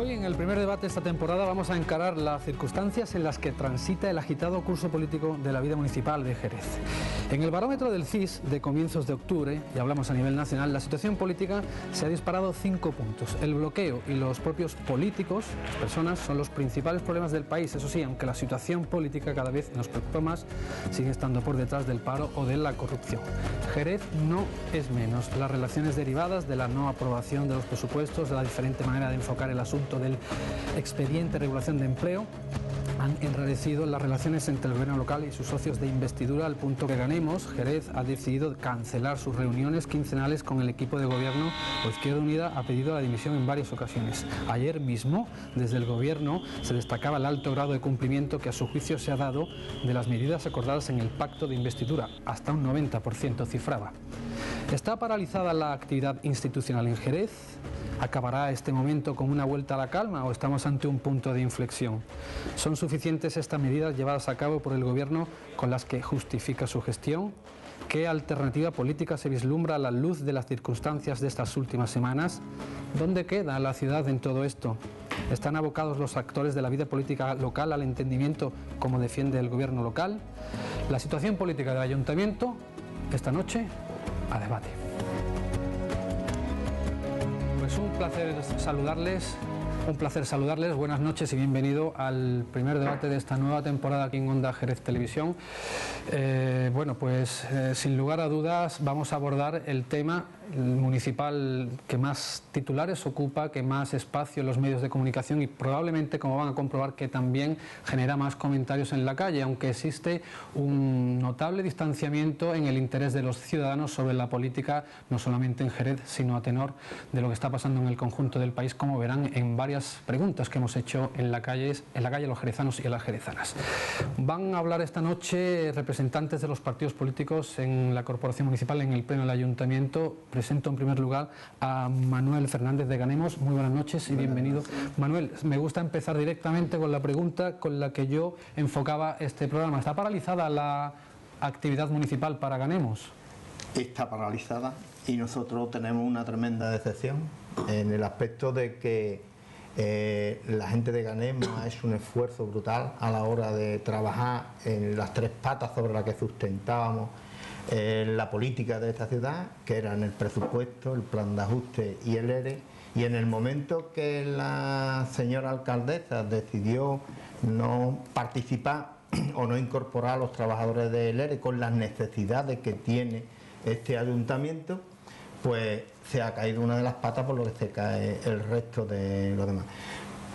Hoy, en el primer debate de esta temporada, vamos a encarar las circunstancias en las que transita el agitado curso político de la vida municipal de Jerez. En el barómetro del CIS de comienzos de octubre, y hablamos a nivel nacional, la situación política se ha disparado 5 puntos. El bloqueo y los propios políticos, las personas, son los principales problemas del país. Eso sí, aunque la situación política cada vez nos preocupa más, sigue estando por detrás del paro o de la corrupción. Jerez no es menos. Las relaciones derivadas de la no aprobación de los presupuestos, de la diferente manera de enfocar el asunto del expediente de regulación de empleo, han enrarecido las relaciones entre el gobierno local y sus socios de investidura, al punto que Ganemos, Jerez, ha decidido cancelar sus reuniones quincenales con el equipo de gobierno, o Izquierda Unida ha pedido la dimisión en varias ocasiones. Ayer mismo, desde el gobierno, se destacaba el alto grado de cumplimiento que a su juicio se ha dado de las medidas acordadas en el pacto de investidura, hasta un 90% cifraba. ¿Está paralizada la actividad institucional en Jerez? ¿Acabará este momento con una vuelta a la calma o estamos ante un punto de inflexión? ¿Son suficientes estas medidas llevadas a cabo por el gobierno con las que justifica su gestión? ¿Qué alternativa política se vislumbra a la luz de las circunstancias de estas últimas semanas? ¿Dónde queda la ciudad en todo esto? ¿Están abocados los actores de la vida política local al entendimiento como defiende el gobierno local? La situación política del ayuntamiento, esta noche, a debate. Pues un placer saludarles, buenas noches y bienvenido al primer debate de esta nueva temporada aquí en Onda Jerez Televisión. Sin lugar a dudas vamos a abordar el tema municipal que más titulares ocupa, que más espacio en los medios de comunicación y probablemente, como van a comprobar, que también genera más comentarios en la calle, aunque existe un notable distanciamiento en el interés de los ciudadanos sobre la política, no solamente en Jerez, sino a tenor de lo que está pasando en el conjunto del país, como verán en varias preguntas que hemos hecho en la calle a los jerezanos y a las jerezanas. Van a hablar esta noche representantes de los partidos políticos en la Corporación Municipal, en el Pleno del Ayuntamiento. Presento en primer lugar a Manuel Fernández de Ganemos. Muy buenas noches y bienvenido. Manuel, me gusta empezar directamente con la pregunta con la que yo enfocaba este programa. ¿Está paralizada la actividad municipal para Ganemos? Está paralizada y nosotros tenemos una tremenda decepción en el aspecto de que la gente de Ganemos ha hecho un esfuerzo brutal a la hora de trabajar en las tres patas sobre las que sustentábamos la política de esta ciudad, que eran el presupuesto, el plan de ajuste y el ERE, y en el momento que la señora alcaldesa decidió no participar o no incorporar a los trabajadores del ERE con las necesidades que tiene este ayuntamiento, pues se ha caído una de las patas, por lo que se cae el resto de los demás.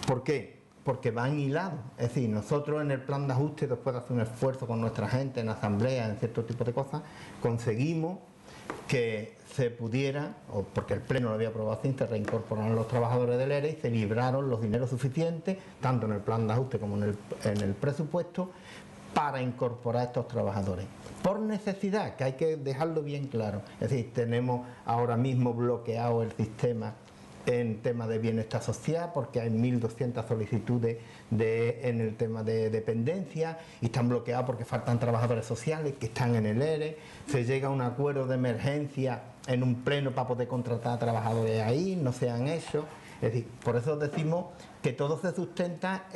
¿Por qué? Porque van hilados. Es decir, nosotros en el plan de ajuste, después de hacer un esfuerzo con nuestra gente en asamblea, en cierto tipo de cosas, conseguimos que se pudiera, o porque el Pleno lo había aprobado así, se reincorporaron los trabajadores del ERE y se libraron los dineros suficientes, tanto en el plan de ajuste como en el presupuesto, para incorporar a estos trabajadores. Por necesidad, que hay que dejarlo bien claro. Es decir, tenemos ahora mismo bloqueado el sistema en tema de bienestar social, porque hay 1.200 solicitudes en el tema de dependencia y están bloqueados porque faltan trabajadores sociales que están en el ERE. Se llega a un acuerdo de emergencia en un pleno para poder contratar a trabajadores ahí, no se han hecho. Es decir, por eso decimos que todo se sustenta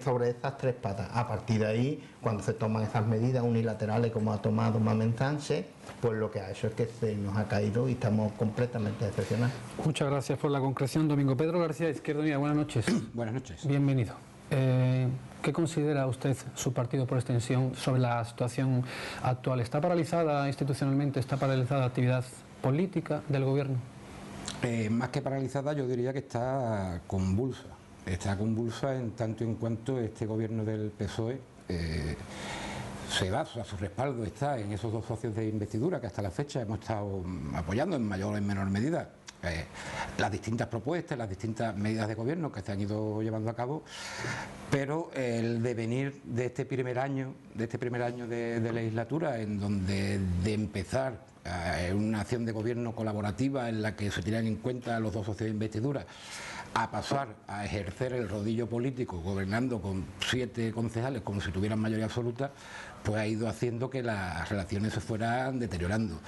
sobre esas tres patas. A partir de ahí, cuando se toman esas medidas unilaterales como ha tomado Mamen Sánchez, pues lo que ha hecho es que se nos ha caído y estamos completamente decepcionados. Muchas gracias por la concreción, Domingo. Pedro García, Izquierda Unida, buenas noches. Buenas noches. Bienvenido. ¿Qué considera usted, su partido por extensión, sobre la situación actual? ¿Está paralizada institucionalmente, está paralizada la actividad política del gobierno? Más que paralizada, yo diría que está convulsa. Está convulsa en tanto en cuanto este gobierno del PSOE se basa, su respaldo está en esos dos socios de investidura que hasta la fecha hemos estado apoyando en mayor o en menor medida. Las distintas propuestas, las distintas medidas de gobierno que se han ido llevando a cabo, pero el devenir de este primer año de legislatura, en donde de empezar una acción de gobierno colaborativa en la que se tiran en cuenta los dos socios de investidura, a pasar a ejercer el rodillo político gobernando con 7 concejales como si tuvieran mayoría absoluta, pues ha ido haciendo que las relaciones se fueran deteriorando.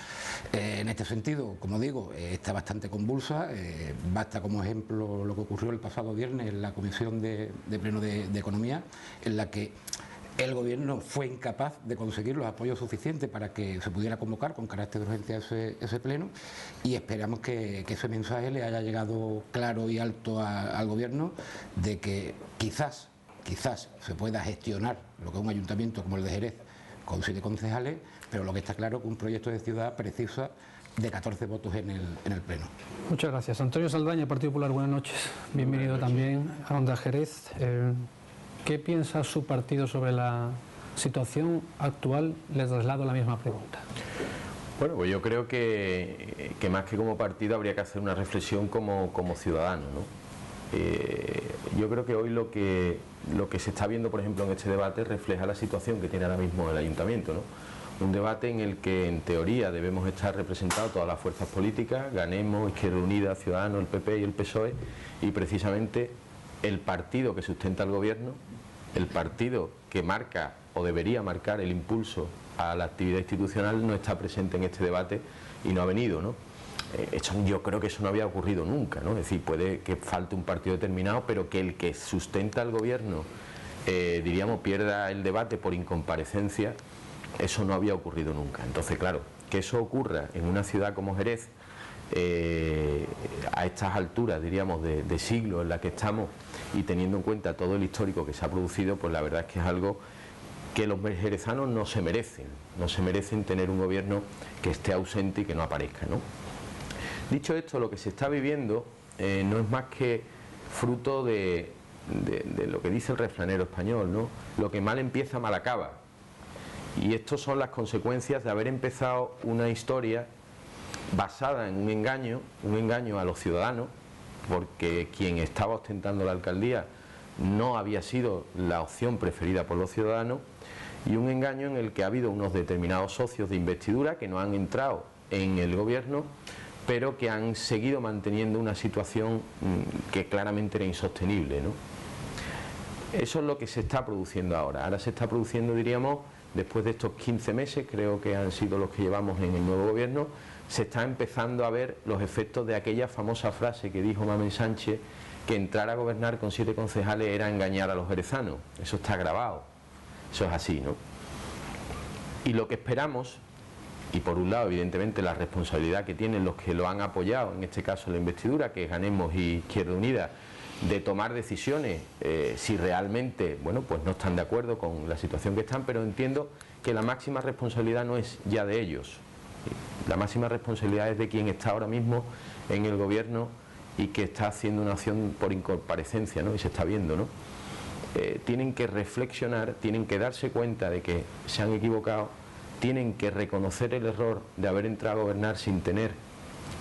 En este sentido, como digo, está bastante convulsa. Basta como ejemplo lo que ocurrió el pasado viernes en la Comisión de Pleno de Economía, en la que el Gobierno fue incapaz de conseguir los apoyos suficientes para que se pudiera convocar con carácter de urgencia ese pleno, y esperamos que ese mensaje le haya llegado claro y alto al Gobierno de que quizás se pueda gestionar lo que es un ayuntamiento como el de Jerez con 7 concejales, pero lo que está claro es que un proyecto de ciudad precisa de 14 votos en el pleno. Muchas gracias. Antonio Saldaña, Partido Popular, buenas noches. Bienvenido también a Onda Jerez. ¿Qué piensa su partido sobre la situación actual? Les traslado la misma pregunta. Bueno, pues yo creo que más que como partido habría que hacer una reflexión como ciudadano, ¿no? Yo creo que hoy lo que se está viendo, por ejemplo, en este debate refleja la situación que tiene ahora mismo el ayuntamiento, ¿no? Un debate en el que en teoría debemos estar representados todas las fuerzas políticas, Ganemos, Izquierda Unida, Ciudadanos, el PP y el PSOE, y precisamente el partido que sustenta el gobierno, el partido que marca o debería marcar el impulso a la actividad institucional, no está presente en este debate y no ha venido, ¿no? Yo creo que eso no había ocurrido nunca, ¿no? Es decir, puede que falte un partido determinado, pero que el que sustenta al gobierno, diríamos, pierda el debate por incomparecencia, eso no había ocurrido nunca. Entonces, claro, que eso ocurra en una ciudad como Jerez, a estas alturas, diríamos, de siglo en la que estamos, y teniendo en cuenta todo el histórico que se ha producido, pues la verdad es que es algo que los jerezanos no se merecen tener un gobierno que esté ausente y que no aparezca, ¿no? Dicho esto, lo que se está viviendo no es más que fruto de lo que dice el refranero español, ¿no? Lo que mal empieza, mal acaba. Y estas son las consecuencias de haber empezado una historia basada en un engaño a los ciudadanos, porque quien estaba ostentando la alcaldía no había sido la opción preferida por los ciudadanos, y un engaño en el que ha habido unos determinados socios de investidura que no han entrado en el gobierno, pero que han seguido manteniendo una situación que claramente era insostenible, ¿no? Eso es lo que se está produciendo ahora. Ahora se está produciendo, diríamos, después de estos 15 meses, creo que han sido los que llevamos en el nuevo gobierno, se está empezando a ver los efectos de aquella famosa frase que dijo Mamen Sánchez, que entrar a gobernar con 7 concejales era engañar a los jerezanos. Eso está grabado, eso es así, ¿no? Y lo que esperamos, y por un lado evidentemente la responsabilidad que tienen los que lo han apoyado, en este caso la investidura, que es Ganemos y Izquierda Unida, de tomar decisiones si realmente, bueno, pues no están de acuerdo con la situación que están, pero entiendo que la máxima responsabilidad no es ya de ellos. La máxima responsabilidad es de quien está ahora mismo en el gobierno y que está haciendo una acción por incomparecencia, ¿no? Y se está viendo, ¿no? Tienen que reflexionar, tienen que darse cuenta de que se han equivocado, tienen que reconocer el error de haber entrado a gobernar sin tener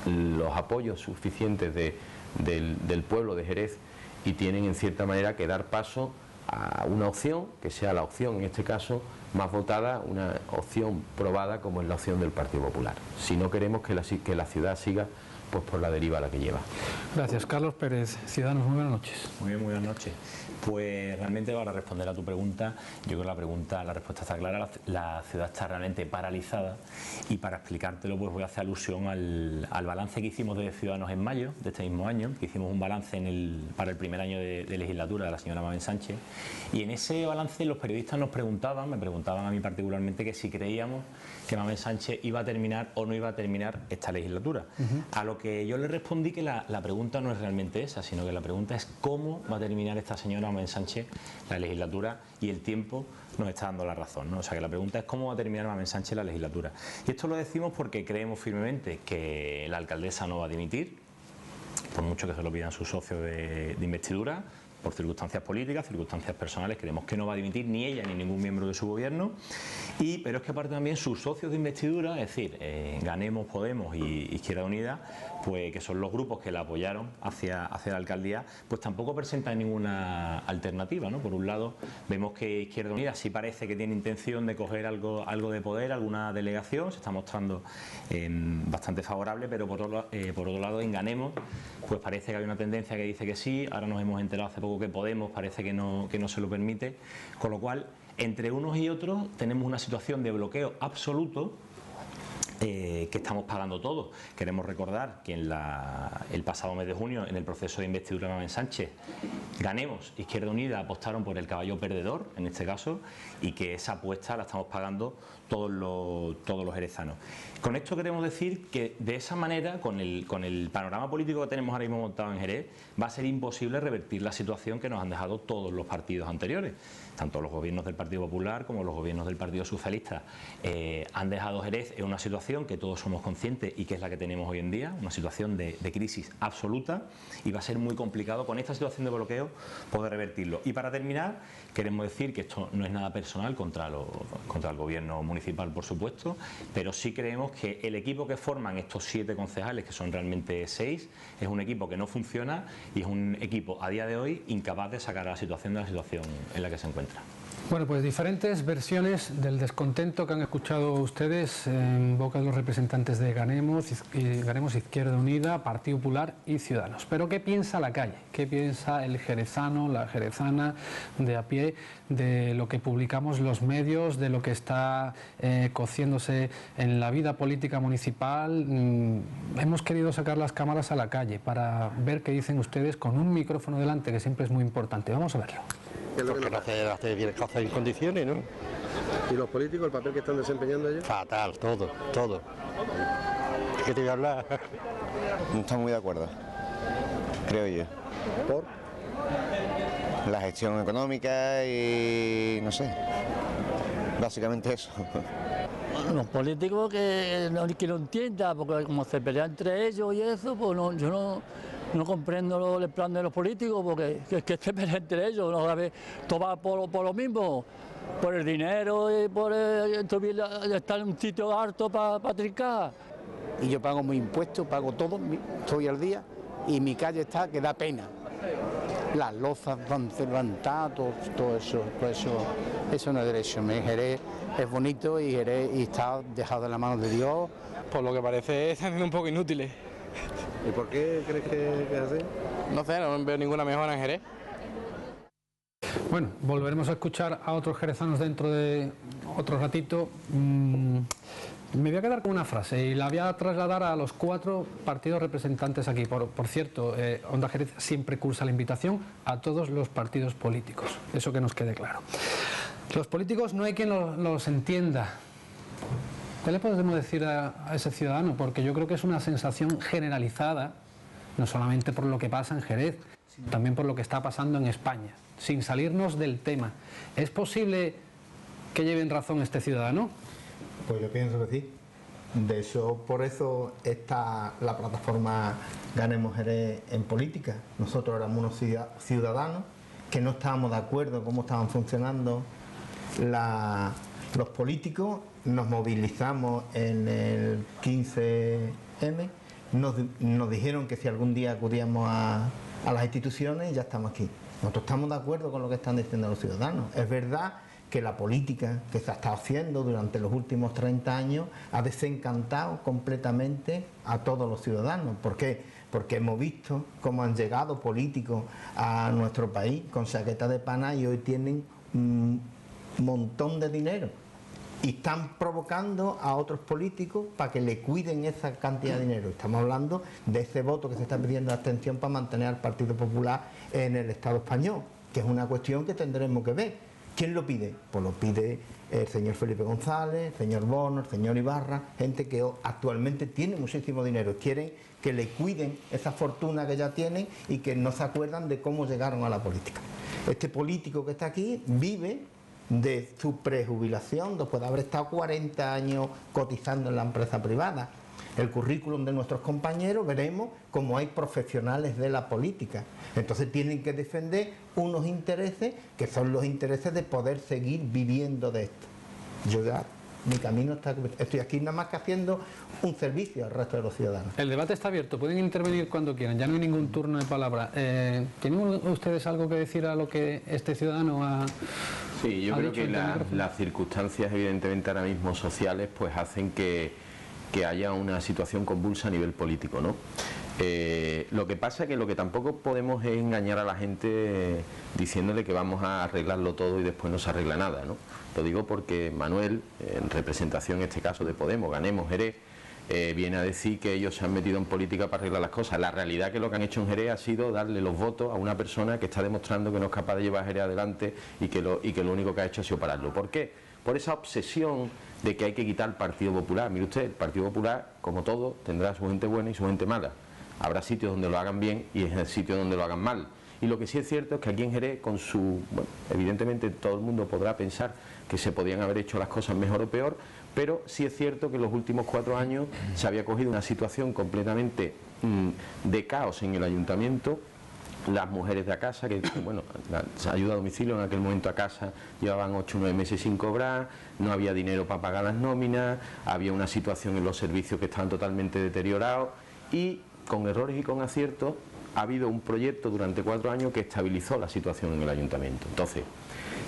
los apoyos suficientes del pueblo de Jerez, y tienen en cierta manera que dar paso a una opción que sea la opción, en este caso, más votada, una opción probada como es la opción del Partido Popular. Si no queremos que la ciudad siga pues por la deriva a la que lleva. Gracias. Carlos Pérez, Ciudadanos, muy buenas noches. Muy bien, muy buenas noches. Pues realmente, para responder a tu pregunta, yo creo que la respuesta está clara. La ciudad está realmente paralizada, y para explicártelo pues voy a hacer alusión al balance que hicimos de Ciudadanos en mayo de este mismo año, que hicimos un balance para el primer año de legislatura de la señora Mamen Sánchez, y en ese balance los periodistas me preguntaban a mí particularmente, que si creíamos que Mamen Sánchez iba a terminar o no iba a terminar esta legislatura. A lo que yo le respondí que la pregunta no es realmente esa, sino que la pregunta es cómo va a terminar esta señora Mamen Sánchez la legislatura, y el tiempo nos está dando la razón, ¿no? O sea que la pregunta es cómo va a terminar Mamen Sánchez la legislatura. Y esto lo decimos porque creemos firmemente que la alcaldesa no va a dimitir, por mucho que se lo pidan sus socios de investidura. por circunstancias políticas, circunstancias personales, creemos que no va a dimitir ni ella ni ningún miembro de su gobierno, pero es que aparte también sus socios de investidura, es decir, Ganemos, Podemos y Izquierda Unida, pues que son los grupos que la apoyaron hacia la alcaldía, pues tampoco presentan ninguna alternativa, ¿no? Por un lado vemos que Izquierda Unida sí parece que tiene intención de coger algo de poder, alguna delegación, se está mostrando bastante favorable, pero por otro lado en Ganemos pues parece que hay una tendencia que dice que sí, ahora nos hemos enterado hace poco que Podemos parece que no se lo permite, con lo cual entre unos y otros tenemos una situación de bloqueo absoluto que estamos pagando todos. Queremos recordar que el pasado mes de junio, en el proceso de investidura de Manuel Sánchez, Ganemos, Izquierda Unida apostaron por el caballo perdedor, en este caso, y que esa apuesta la estamos pagando todos los jerezanos. Con esto queremos decir que de esa manera, con el panorama político que tenemos ahora mismo montado en Jerez, va a ser imposible revertir la situación que nos han dejado todos los partidos anteriores, tanto los gobiernos del Partido Popular como los gobiernos del Partido Socialista. Han dejado Jerez en una situación que todos somos conscientes y que es la que tenemos hoy en día, una situación de crisis absoluta, y va a ser muy complicado con esta situación de bloqueo poder revertirlo. Y para terminar, queremos decir que esto no es nada personal contra el gobierno municipal, por supuesto, pero sí creemos que el equipo que forman estos 7 concejales, que son realmente 6, es un equipo que no funciona y es un equipo a día de hoy incapaz de sacar a la situación en la que se encuentra. Bueno, pues diferentes versiones del descontento que han escuchado ustedes en boca de los representantes de Ganemos, Izquierda Unida, Partido Popular y Ciudadanos. Pero ¿qué piensa la calle? ¿Qué piensa el jerezano, la jerezana de a pie de lo que publicamos los medios, de lo que está cociéndose en la vida política municipal? Hemos querido sacar las cámaras a la calle para ver qué dicen ustedes con un micrófono delante, que siempre es muy importante. Vamos a verlo. Porque no hace bien las cosas en condiciones, ¿no? ¿Y los políticos, el papel que están desempeñando ellos? Fatal, todo. ¿Qué te voy a hablar? No estamos muy de acuerdo, creo yo. ¿Por? La gestión económica y no sé, básicamente eso. Los políticos que no entienda, porque como se pelean entre ellos y eso, pues yo no comprendo el plan de los políticos, porque es que se pelean entre ellos, no sabe, todo va por lo mismo, por el dinero y por estar en un sitio harto para trincar. Y yo pago mis impuestos, pago todo, estoy al día, y mi calle está que da pena. Las lozas van levantadas, todo eso no es derecho. Jerez es bonito y Jerez está dejado en la mano de Dios. Por lo que parece están siendo un poco inútiles. ¿Y por qué crees que es así? No sé, no veo ninguna mejora en Jerez. Bueno, volveremos a escuchar a otros jerezanos dentro de otro ratito. Me voy a quedar con una frase y la voy a trasladar a los 4 partidos representantes aquí. Por cierto, Onda Jerez siempre cursa la invitación a todos los partidos políticos, eso que nos quede claro. Los políticos no hay quien los entienda. ¿Qué le podemos decir a ese ciudadano? Porque yo creo que es una sensación generalizada, no solamente por lo que pasa en Jerez, sino también por lo que está pasando en España, sin salirnos del tema. ¿Es posible que lleven razón este ciudadano? Pues yo pienso que sí. De hecho, por eso está la plataforma Ganemos Jerez en política. Nosotros éramos unos ciudadanos que no estábamos de acuerdo en cómo estaban funcionando los políticos. Nos movilizamos en el 15M, nos dijeron que si algún día acudíamos a las instituciones, ya estamos aquí. Nosotros estamos de acuerdo con lo que están diciendo los ciudadanos. Es verdad que la política que se ha estado haciendo durante los últimos 30 años ha desencantado completamente a todos los ciudadanos. ¿Por qué? Porque hemos visto cómo han llegado políticos a nuestro país con chaqueta de pana y hoy tienen un montón de dinero y están provocando a otros políticos para que le cuiden esa cantidad de dinero. Estamos hablando de ese voto que se está pidiendo de abstención para mantener al Partido Popular en el Estado español, que es una cuestión que tendremos que ver. ¿Quién lo pide? Pues lo pide el señor Felipe González, el señor Bono, el señor Ibarra, gente que actualmente tiene muchísimo dinero. Quieren que le cuiden esa fortuna que ya tienen y que no se acuerdan de cómo llegaron a la política. Este político que está aquí vive de su prejubilación, después de haber estado 40 años cotizando en la empresa privada. el currículum de nuestros compañeros, veremos cómo hay profesionales de la política. Entonces tienen que defender unos intereses que son los intereses de poder seguir viviendo de esto. Yo ya, mi camino está, estoy aquí nada más que haciendo un servicio al resto de los ciudadanos. El debate está abierto, pueden intervenir cuando quieran, ya no hay ningún turno de palabra. ¿Tienen ustedes algo que decir a lo que este ciudadano ha Sí, yo ha creo dicho que las circunstancias evidentemente ahora mismo sociales pues hacen que haya una situación convulsa a nivel político, ¿no? Lo que pasa es que lo que tampoco podemos es engañar a la gente diciéndole que vamos a arreglarlo todo y después no se arregla nada, ¿no? Lo digo porque Manuel, en representación en este caso de Podemos, Ganemos, Jerez, viene a decir que ellos se han metido en política para arreglar las cosas. La realidad es que lo que han hecho en Jerez ha sido darle los votos a una persona que está demostrando que no es capaz de llevar a Jerez adelante y que lo único que ha hecho ha sido pararlo. ¿Por qué? Por esa obsesión de que hay que quitar el Partido Popular. Mire usted, el Partido Popular, como todo, tendrá su gente buena y su gente mala. Habrá sitios donde lo hagan bien y es el sitio donde lo hagan mal. Y lo que sí es cierto es que aquí en Jerez, con su... Bueno, evidentemente todo el mundo podrá pensar que se podían haber hecho las cosas mejor o peor, pero sí es cierto que en los últimos 4 años se había cogido una situación completamente de caos en el ayuntamiento. Las mujeres de a casa, que bueno, la ayuda a domicilio en aquel momento a casa llevaban 8 o 9 meses sin cobrar, no había dinero para pagar las nóminas, había una situación en los servicios que estaban totalmente deteriorados y con errores y con aciertos ha habido un proyecto durante 4 años que estabilizó la situación en el ayuntamiento. Entonces,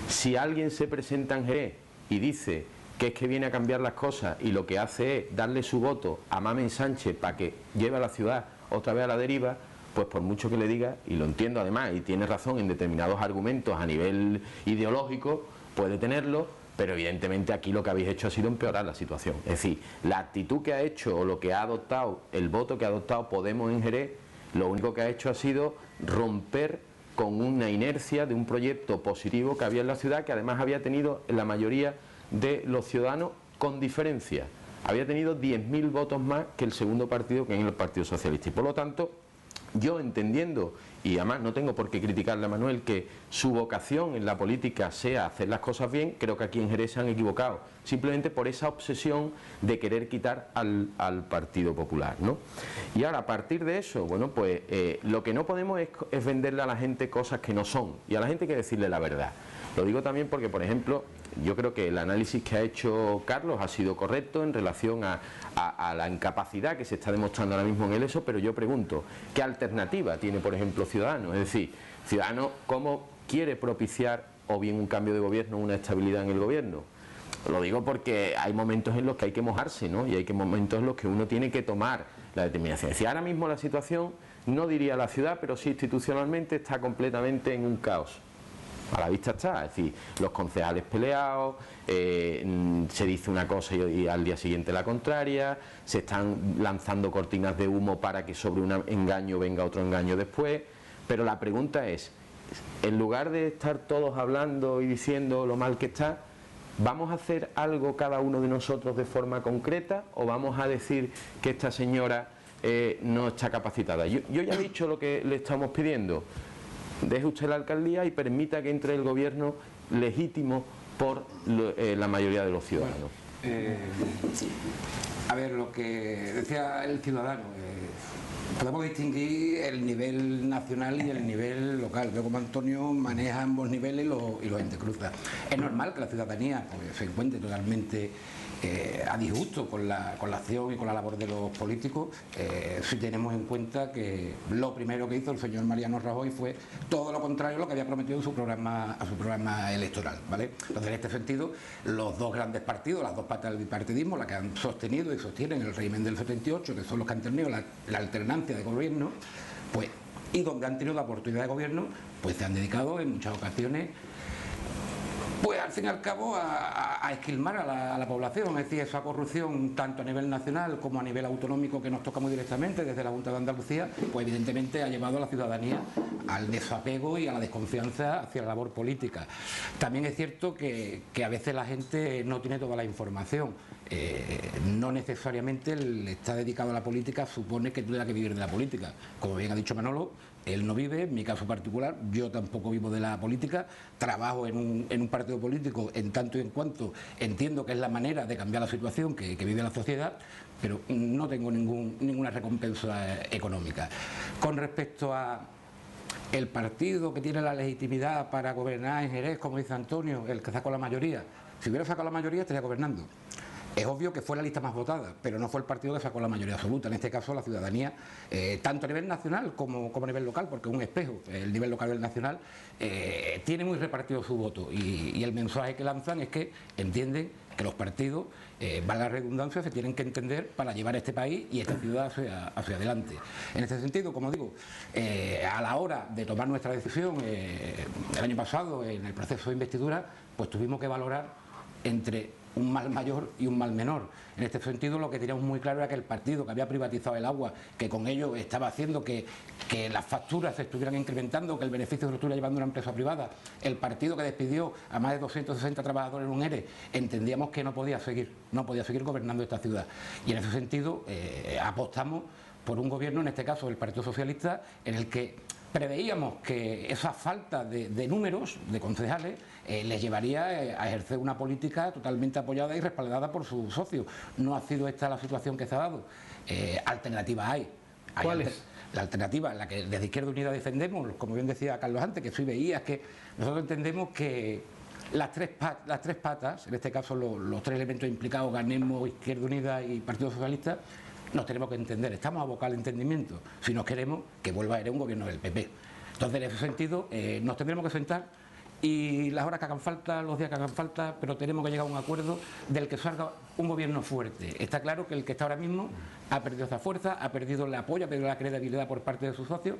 si alguien se presenta en Jerez y dice que es que viene a cambiar las cosas y lo que hace es darle su voto a Mamen Sánchez para que lleve a la ciudad otra vez a la deriva, pues por mucho que le diga, y lo entiendo además, y tiene razón en determinados argumentos a nivel ideológico, puede tenerlo, pero evidentemente aquí lo que habéis hecho ha sido empeorar la situación. Es decir, la actitud que ha hecho o lo que ha adoptado, el voto que ha adoptado Podemos en Jerez, lo único que ha hecho ha sido romper con una inercia de un proyecto positivo que había en la ciudad, que además había tenido la mayoría de los ciudadanos con diferencia. Había tenido 10.000 votos más que el segundo partido, que es el Partido Socialista. Y por lo tanto, yo entendiendo, y además no tengo por qué criticarle a Manuel, que su vocación en la política sea hacer las cosas bien, creo que aquí en Jerez se han equivocado, simplemente por esa obsesión de querer quitar al Partido Popular, ¿no? Y ahora, a partir de eso, bueno, pues lo que no podemos es venderle a la gente cosas que no son, y a la gente hay que decirle la verdad. Lo digo también porque, por ejemplo, yo creo que el análisis que ha hecho Carlos ha sido correcto en relación a la incapacidad que se está demostrando ahora mismo en el ESO, pero yo pregunto, ¿qué alternativa tiene, por ejemplo, Ciudadanos? Es decir, Ciudadanos, ¿cómo quiere propiciar o bien un cambio de gobierno o una estabilidad en el gobierno? Lo digo porque hay momentos en los que hay que mojarse, ¿no? Y hay momentos en los que uno tiene que tomar la determinación. Es decir, ahora mismo la situación, no diría la ciudad, pero sí institucionalmente está completamente en un caos. A la vista está, es decir, los concejales peleados, se dice una cosa y al día siguiente la contraria, se están lanzando cortinas de humo para que sobre un engaño venga otro engaño después, pero la pregunta es, en lugar de estar todos hablando y diciendo lo mal que está, ¿vamos a hacer algo cada uno de nosotros de forma concreta o vamos a decir que esta señora no está capacitada? Yo ya he dicho lo que le estamos pidiendo. Deje usted la alcaldía y permita que entre el gobierno legítimo por la mayoría de los ciudadanos. A ver, lo que decía el ciudadano, podemos distinguir el nivel nacional y el nivel local. Veo como Antonio maneja ambos niveles y los entrecruza. Es normal que la ciudadanía pues, se encuentre totalmente a disgusto con la acción y con la labor de los políticos, si tenemos en cuenta que lo primero que hizo el señor Mariano Rajoy fue todo lo contrario a lo que había prometido en su programa electoral, ¿vale? Entonces, en este sentido, los dos grandes partidos, las dos patas del bipartidismo, las que han sostenido y sostienen el régimen del 78, que son los que han tenido la alternancia de gobierno, pues, y donde han tenido la oportunidad de gobierno, pues se han dedicado en muchas ocasiones pues al fin y al cabo a esquilmar a la población, es decir, esa corrupción tanto a nivel nacional como a nivel autonómico que nos toca muy directamente desde la Junta de Andalucía, pues evidentemente ha llevado a la ciudadanía al desapego y a la desconfianza hacia la labor política. También es cierto que a veces la gente no tiene toda la información, no necesariamente el estar dedicado a la política supone que tú tengas que vivir de la política, como bien ha dicho Manolo, él no vive, en mi caso particular, yo tampoco vivo de la política, trabajo en un partido político en tanto y en cuanto entiendo que es la manera de cambiar la situación que vive la sociedad, pero no tengo ninguna recompensa económica. Con respecto a el partido que tiene la legitimidad para gobernar en Jerez, como dice Antonio, el que sacó la mayoría, si hubiera sacado la mayoría estaría gobernando. Es obvio que fue la lista más votada, pero no fue el partido que sacó la mayoría absoluta. En este caso, la ciudadanía, tanto a nivel nacional como a nivel local, porque es un espejo, el nivel local y el nacional, tiene muy repartido su voto. Y el mensaje que lanzan es que entienden que los partidos, valga la redundancia, se tienen que entender para llevar este país y esta ciudad hacia adelante. En este sentido, como digo, a la hora de tomar nuestra decisión, el año pasado, en el proceso de investidura, pues tuvimos que valorar entre un mal mayor y un mal menor. En este sentido, lo que teníamos muy claro era que el partido que había privatizado el agua, que con ello estaba haciendo que las facturas se estuvieran incrementando, que el beneficio se lo estuviera llevando una empresa privada, el partido que despidió a más de 260 trabajadores en un ERE, entendíamos que no podía seguir gobernando esta ciudad. Y en ese sentido apostamos por un gobierno, en este caso el Partido Socialista, en el que preveíamos que esa falta de números, de concejales, les llevaría a ejercer una política totalmente apoyada y respaldada por sus socios. No ha sido esta la situación que se ha dado. Alternativas hay. ¿Cuál es? La alternativa, la que desde Izquierda Unida defendemos, como bien decía Carlos antes, que soy veía, es que nosotros entendemos que las tres patas, en este caso los tres elementos implicados, Ganemos, Izquierda Unida y Partido Socialista, nos tenemos que entender, estamos abocados al entendimiento si nos queremos que vuelva a ir un gobierno del PP. Entonces, en ese sentido, nos tendremos que sentar y las horas que hagan falta, los días que hagan falta, pero tenemos que llegar a un acuerdo del que salga un gobierno fuerte. Está claro que el que está ahora mismo ha perdido esa fuerza, ha perdido el apoyo, ha perdido la credibilidad por parte de sus socios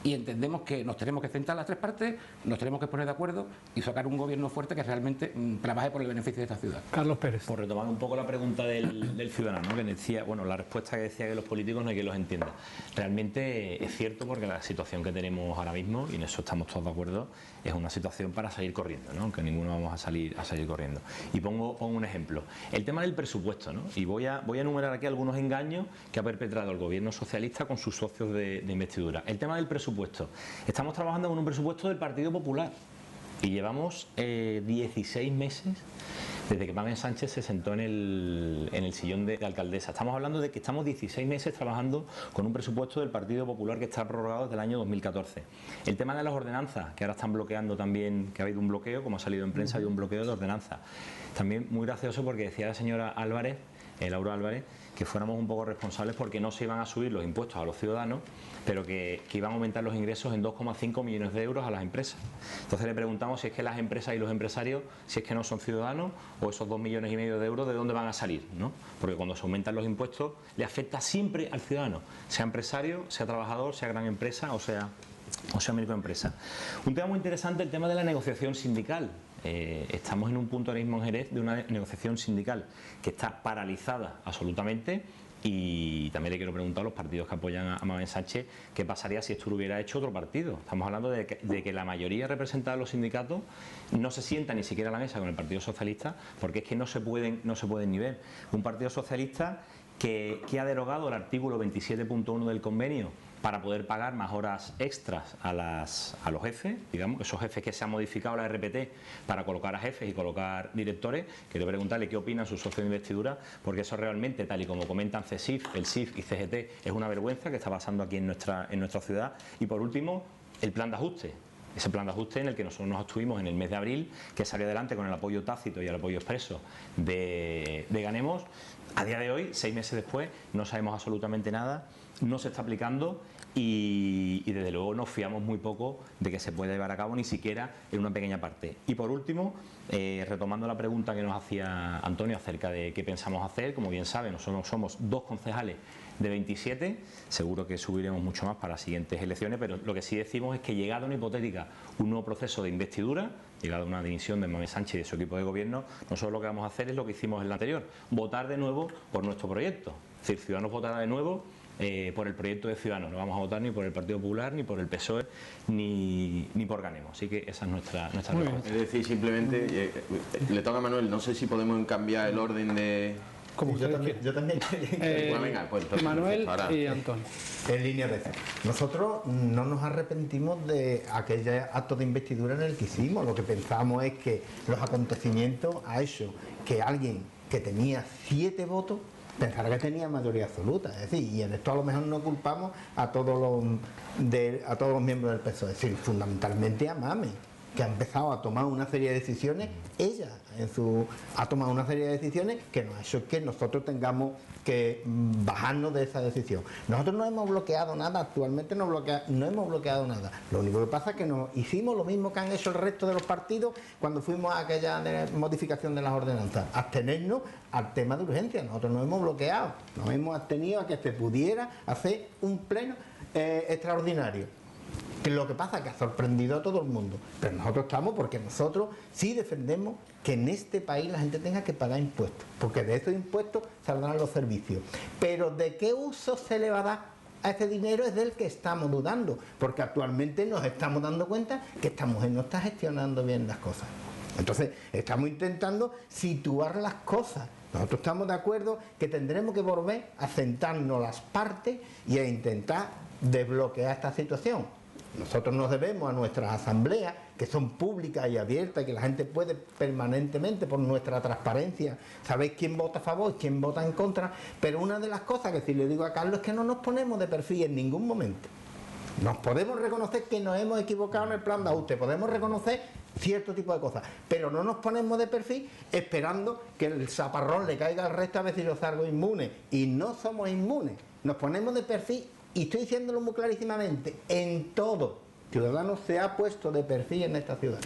y entendemos que nos tenemos que sentar las tres partes, nos tenemos que poner de acuerdo y sacar un gobierno fuerte que realmente trabaje por el beneficio de esta ciudad. Carlos Pérez. Por retomar un poco la pregunta del ciudadano, ¿no? Que decía, bueno, la respuesta que decía que los políticos no hay quien los entienda. Realmente es cierto porque la situación que tenemos ahora mismo, y en eso estamos todos de acuerdo, es una situación para salir corriendo, ¿no? Que ninguno vamos a salir corriendo. Y pongo un ejemplo. El tema del presupuesto, ¿no? Y voy a enumerar aquí algunos engaños que ha perpetrado el gobierno socialista con sus socios de investidura. El tema del presupuesto. Estamos trabajando con un presupuesto del Partido Popular y llevamos 16 meses desde que Mamen Sánchez se sentó en el sillón de alcaldesa. Estamos hablando de que estamos 16 meses trabajando con un presupuesto del Partido Popular que está prorrogado desde el año 2014. El tema de las ordenanzas, que ahora están bloqueando también, que ha habido un bloqueo, como ha salido en prensa, ha habido un bloqueo de ordenanzas. También muy gracioso porque decía la señora Álvarez, Laura Álvarez, que fuéramos un poco responsables porque no se iban a subir los impuestos a los ciudadanos, pero que iban a aumentar los ingresos en 2,5 millones de euros a las empresas. Entonces le preguntamos si es que las empresas y los empresarios, si es que no son ciudadanos, o esos 2,5 millones de euros, ¿de dónde van a salir? ¿No? Porque cuando se aumentan los impuestos, le afecta siempre al ciudadano, sea empresario, sea trabajador, sea gran empresa o sea microempresa. Un tema muy interesante, el tema de la negociación sindical. Estamos en un punto ahora mismo en Jerez de una negociación sindical que está paralizada absolutamente y también le quiero preguntar a los partidos que apoyan a Mamen Sánchez qué pasaría si esto lo hubiera hecho otro partido. Estamos hablando de que la mayoría representada de los sindicatos no se sienta ni siquiera a la mesa con el Partido Socialista porque es que no se pueden ni ver. Un Partido Socialista que ha derogado el artículo 27.1 del convenio para poder pagar más horas extras a los jefes, digamos, esos jefes que se han modificado la RPT para colocar a jefes y colocar directores. Quiero preguntarle qué opinan sus socios de investidura, porque eso realmente, tal y como comentan CESIF, el SIF y CGT, es una vergüenza que está pasando aquí en nuestra ciudad. Y por último, el plan de ajuste. Ese plan de ajuste en el que nosotros nos abstuvimos en el mes de abril, que salió adelante con el apoyo tácito y el apoyo expreso de Ganemos. A día de hoy, 6 meses después, no sabemos absolutamente nada, no se está aplicando y desde luego nos fiamos muy poco de que se pueda llevar a cabo, ni siquiera en una pequeña parte. Y por último, retomando la pregunta que nos hacía Antonio acerca de qué pensamos hacer, como bien saben, nosotros somos 2 concejales de 27, seguro que subiremos mucho más para las siguientes elecciones, pero lo que sí decimos es que llegada una hipotética, un nuevo proceso de investidura, llegada una dimisión de Mamen Sánchez y de su equipo de gobierno, nosotros lo que vamos a hacer es lo que hicimos en el anterior, votar de nuevo por nuestro proyecto. Es decir, Ciudadanos votará de nuevo por el proyecto de Ciudadanos, no vamos a votar ni por el Partido Popular, ni por el PSOE, ni por Ganemos. Así que esa es nuestra respuesta. Es decir, simplemente, le toca a Manuel, no sé si podemos cambiar el orden de Como yo también. Bueno, venga, pues, entonces, Manuel ahora. y Antonio. En línea de eso. Nosotros no nos arrepentimos de aquel acto de investidura en el que hicimos. Lo que pensamos es que los acontecimientos ha hecho que alguien que tenía 7 votos pensara que tenía mayoría absoluta. Es decir, y en esto a lo mejor no culpamos a todos los miembros del PSOE, es decir, fundamentalmente a Mame, que ha empezado a tomar una serie de decisiones, ella ha tomado una serie de decisiones que nos ha hecho que nosotros tengamos que bajarnos de esa decisión. Nosotros no hemos bloqueado nada, actualmente no hemos bloqueado nada. Lo único que pasa es que nos hicimos lo mismo que han hecho el resto de los partidos cuando fuimos a aquella modificación de las ordenanzas, abstenernos al tema de urgencia. Nosotros no hemos bloqueado, nos hemos abstenido a que se pudiera hacer un pleno extraordinario. Que lo que pasa es que ha sorprendido a todo el mundo, pero nosotros estamos porque nosotros sí defendemos que en este país la gente tenga que pagar impuestos, porque de esos impuestos saldrán los servicios, pero de qué uso se le va a dar a ese dinero es del que estamos dudando, porque actualmente nos estamos dando cuenta que esta mujer no está gestionando bien las cosas. Entonces estamos intentando situar las cosas. Nosotros estamos de acuerdo que tendremos que volver a sentarnos las partes y a intentar desbloquear esta situación. Nosotros nos debemos a nuestras asambleas, que son públicas y abiertas, que la gente puede permanentemente, por nuestra transparencia, sabéis quién vota a favor y quién vota en contra, pero una de las cosas que sí le digo a Carlos es que no nos ponemos de perfil en ningún momento. Nos podemos reconocer que nos hemos equivocado en el plan de ajuste, podemos reconocer cierto tipo de cosas, pero no nos ponemos de perfil esperando que el zaparrón le caiga al resto a ver si yo salgo inmune, y no somos inmunes, nos ponemos de perfil. Y estoy diciéndolo muy clarísimamente, en todo ciudadano se ha puesto de perfil en esta ciudad.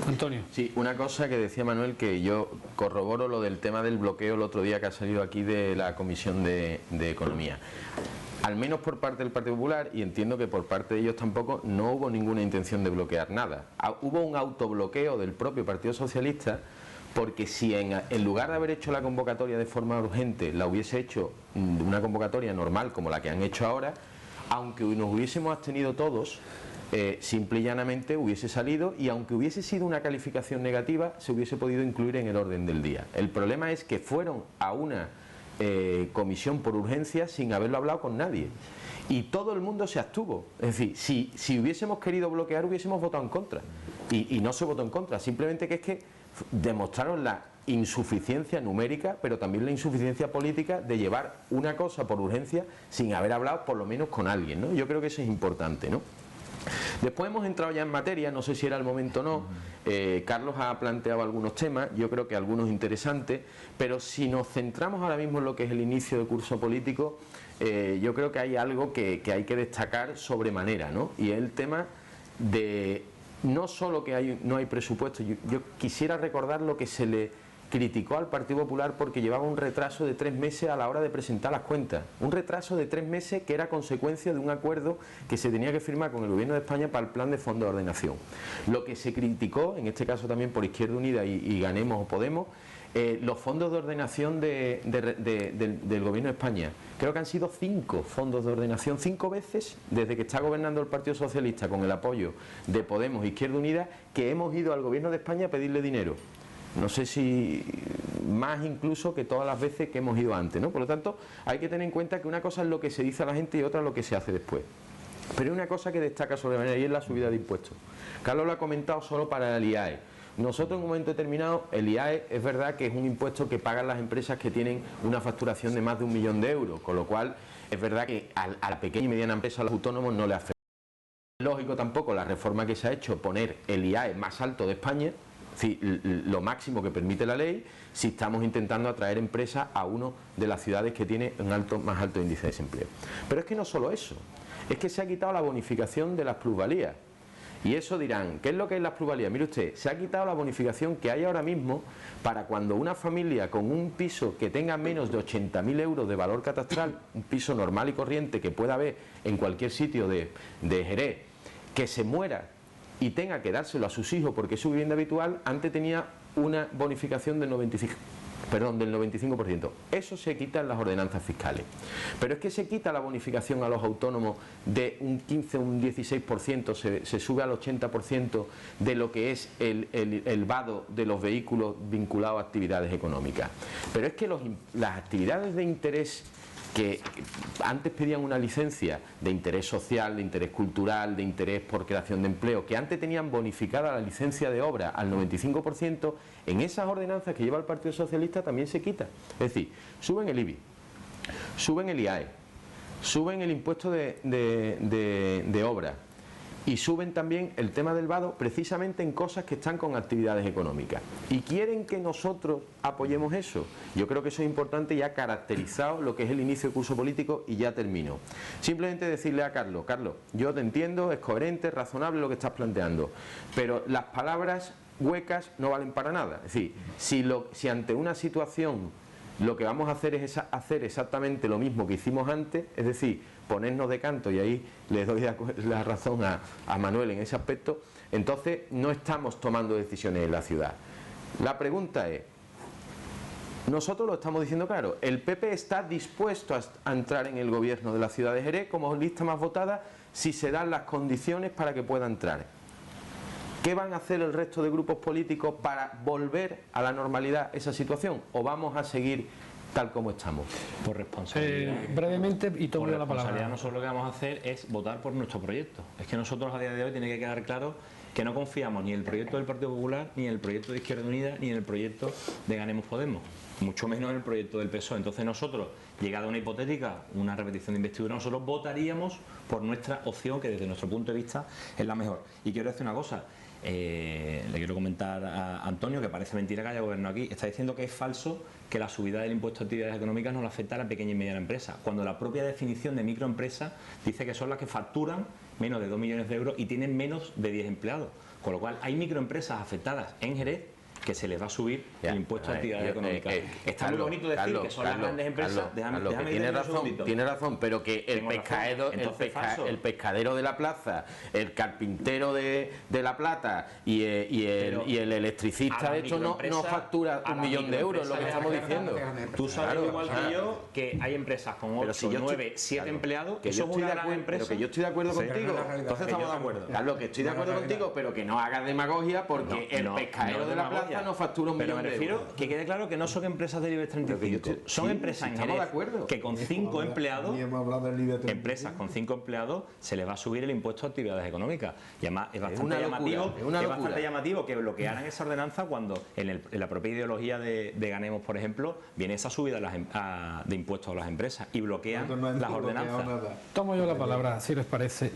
Antonio. Sí, una cosa que decía Manuel, que yo corroboro lo del tema del bloqueo el otro día que ha salido aquí de la Comisión de Economía. Al menos por parte del Partido Popular, y entiendo que por parte de ellos tampoco, no hubo ninguna intención de bloquear nada. Hubo un autobloqueo del propio Partido Socialista, porque si en lugar de haber hecho la convocatoria de forma urgente, la hubiese hecho una convocatoria normal como la que han hecho ahora, aunque nos hubiésemos abstenido todos, simple y llanamente hubiese salido, y aunque hubiese sido una calificación negativa, se hubiese podido incluir en el orden del día. El problema es que fueron a una comisión por urgencia sin haberlo hablado con nadie. Y todo el mundo se abstuvo. Es decir, si hubiésemos querido bloquear, hubiésemos votado en contra. Y no se votó en contra, simplemente que es que demostraron la insuficiencia numérica, pero también la insuficiencia política de llevar una cosa por urgencia sin haber hablado por lo menos con alguien, ¿no? Yo creo que eso es importante, ¿no? Después hemos entrado ya en materia, no sé si era el momento o no. Carlos ha planteado algunos temas, yo creo que algunos interesantes, pero si nos centramos ahora mismo en lo que es el inicio del curso político, yo creo que hay algo que hay que destacar sobremanera, ¿no? Y es el tema de no solo que no hay presupuesto. Yo quisiera recordar lo que se le criticó al Partido Popular porque llevaba un retraso de 3 meses a la hora de presentar las cuentas. Un retraso de 3 meses que era consecuencia de un acuerdo que se tenía que firmar con el Gobierno de España para el plan de fondo de ordenación. Lo que se criticó, en este caso también por Izquierda Unida y Ganemos o Podemos, los fondos de ordenación del Gobierno de España. Creo que han sido 5 fondos de ordenación, 5 veces desde que está gobernando el Partido Socialista con el apoyo de Podemos e Izquierda Unida, que hemos ido al Gobierno de España a pedirle dinero. No sé si más incluso que todas las veces que hemos ido antes, ¿no? Por lo tanto, hay que tener en cuenta que una cosa es lo que se dice a la gente y otra es lo que se hace después. Pero hay una cosa que destaca sobremanera y es la subida de impuestos. Carlos lo ha comentado solo para el IAE. Nosotros en un momento determinado, el IAE es verdad que es un impuesto que pagan las empresas que tienen una facturación de más de 1 millón de euros, con lo cual es verdad que a la pequeña y mediana empresa, a los autónomos, no le afecta. Lógico tampoco la reforma que se ha hecho, poner el IAE más alto de España, lo máximo que permite la ley, si estamos intentando atraer empresas a una de las ciudades que tiene un más alto índice de desempleo. Pero es que no solo eso, es que se ha quitado la bonificación de las plusvalías. Y eso dirán, ¿qué es lo que es las plusvalías? Mire usted, se ha quitado la bonificación que hay ahora mismo para cuando una familia con un piso que tenga menos de 80.000 euros de valor catastral, un piso normal y corriente que pueda haber en cualquier sitio de Jerez, que se muera y tenga que dárselo a sus hijos porque es su vivienda habitual, antes tenía una bonificación del Perdón, del 95%. Eso se quita en las ordenanzas fiscales. Pero es que se quita la bonificación a los autónomos de un 15 o un 16%, se sube al 80% de lo que es el vado de los vehículos vinculados a actividades económicas. Pero es que las actividades de interés que antes pedían una licencia de interés social, de interés cultural, de interés por creación de empleo, que antes tenían bonificada la licencia de obra al 95%, en esas ordenanzas que lleva el Partido Socialista también se quita. Es decir, suben el IBI, suben el IAE, suben el impuesto de obra y suben también el tema del vado precisamente en cosas que están con actividades económicas. ¿Y quieren que nosotros apoyemos eso? Yo creo que eso es importante y ha caracterizado lo que es el inicio del curso político y ya termino. Simplemente decirle a Carlos, yo te entiendo, es coherente, es razonable lo que estás planteando, pero las palabras huecas no valen para nada. Es decir, si ante una situación lo que vamos a hacer es hacer exactamente lo mismo que hicimos antes, es decir, ponernos de canto, y ahí le doy la razón a Manuel en ese aspecto, entonces no estamos tomando decisiones en la ciudad. La pregunta es, nosotros lo estamos diciendo claro, el PP está dispuesto a entrar en el gobierno de la ciudad de Jerez como lista más votada si se dan las condiciones para que pueda entrar. ¿Qué van a hacer el resto de grupos políticos para volver a la normalidad esa situación? ¿O vamos a seguir tal como estamos? Por responsabilidad. Brevemente, y tomo la palabra. Por responsabilidad, nosotros lo que vamos a hacer es votar por nuestro proyecto. Es que nosotros a día de hoy tiene que quedar claro que no confiamos ni en el proyecto del Partido Popular, ni en el proyecto de Izquierda Unida, ni en el proyecto de Ganemos Podemos, mucho menos en el proyecto del PSOE. Entonces nosotros, llegada una hipotética, una repetición de investidura, nosotros votaríamos por nuestra opción, que desde nuestro punto de vista es la mejor. Y quiero decir una cosa, le quiero comentar a Antonio, que parece mentira que haya gobierno aquí, está diciendo que es falso que la subida del impuesto a actividades económicas no le afecta a la pequeña y mediana empresa, cuando la propia definición de microempresa dice que son las que facturan menos de 2 millones de euros y tienen menos de 10 empleados, con lo cual hay microempresas afectadas en Jerez que se les va a subir el impuesto a actividades económicas. Está muy bonito decir que son las grandes empresas. Tiene razón, pero que el pescadero de la plaza, el carpintero de La Plata y el electricista de hecho no factura 1 millón de euros, lo que estamos diciendo. Tú sabes igual que yo que hay empresas con 8, 9, 7 empleados que son una gran empresa. Pero que yo estoy de acuerdo contigo. Entonces estamos de acuerdo. Carlos, que estoy de acuerdo contigo, pero que no hagas demagogia porque el pescadero de La Plaza no factura 1 millón de euros. Pero me refiero que quede claro que no son empresas del IBEX 35, son empresas en Jerez que con 5 empleados, empresas con 5 empleados, se les va a subir el impuesto a actividades económicas. Y además es bastante llamativo que bloquearan esa ordenanza cuando en la propia ideología de Ganemos, por ejemplo, viene esa subida de impuestos a las empresas y bloquean las ordenanzas. Tomo yo la palabra, si les parece.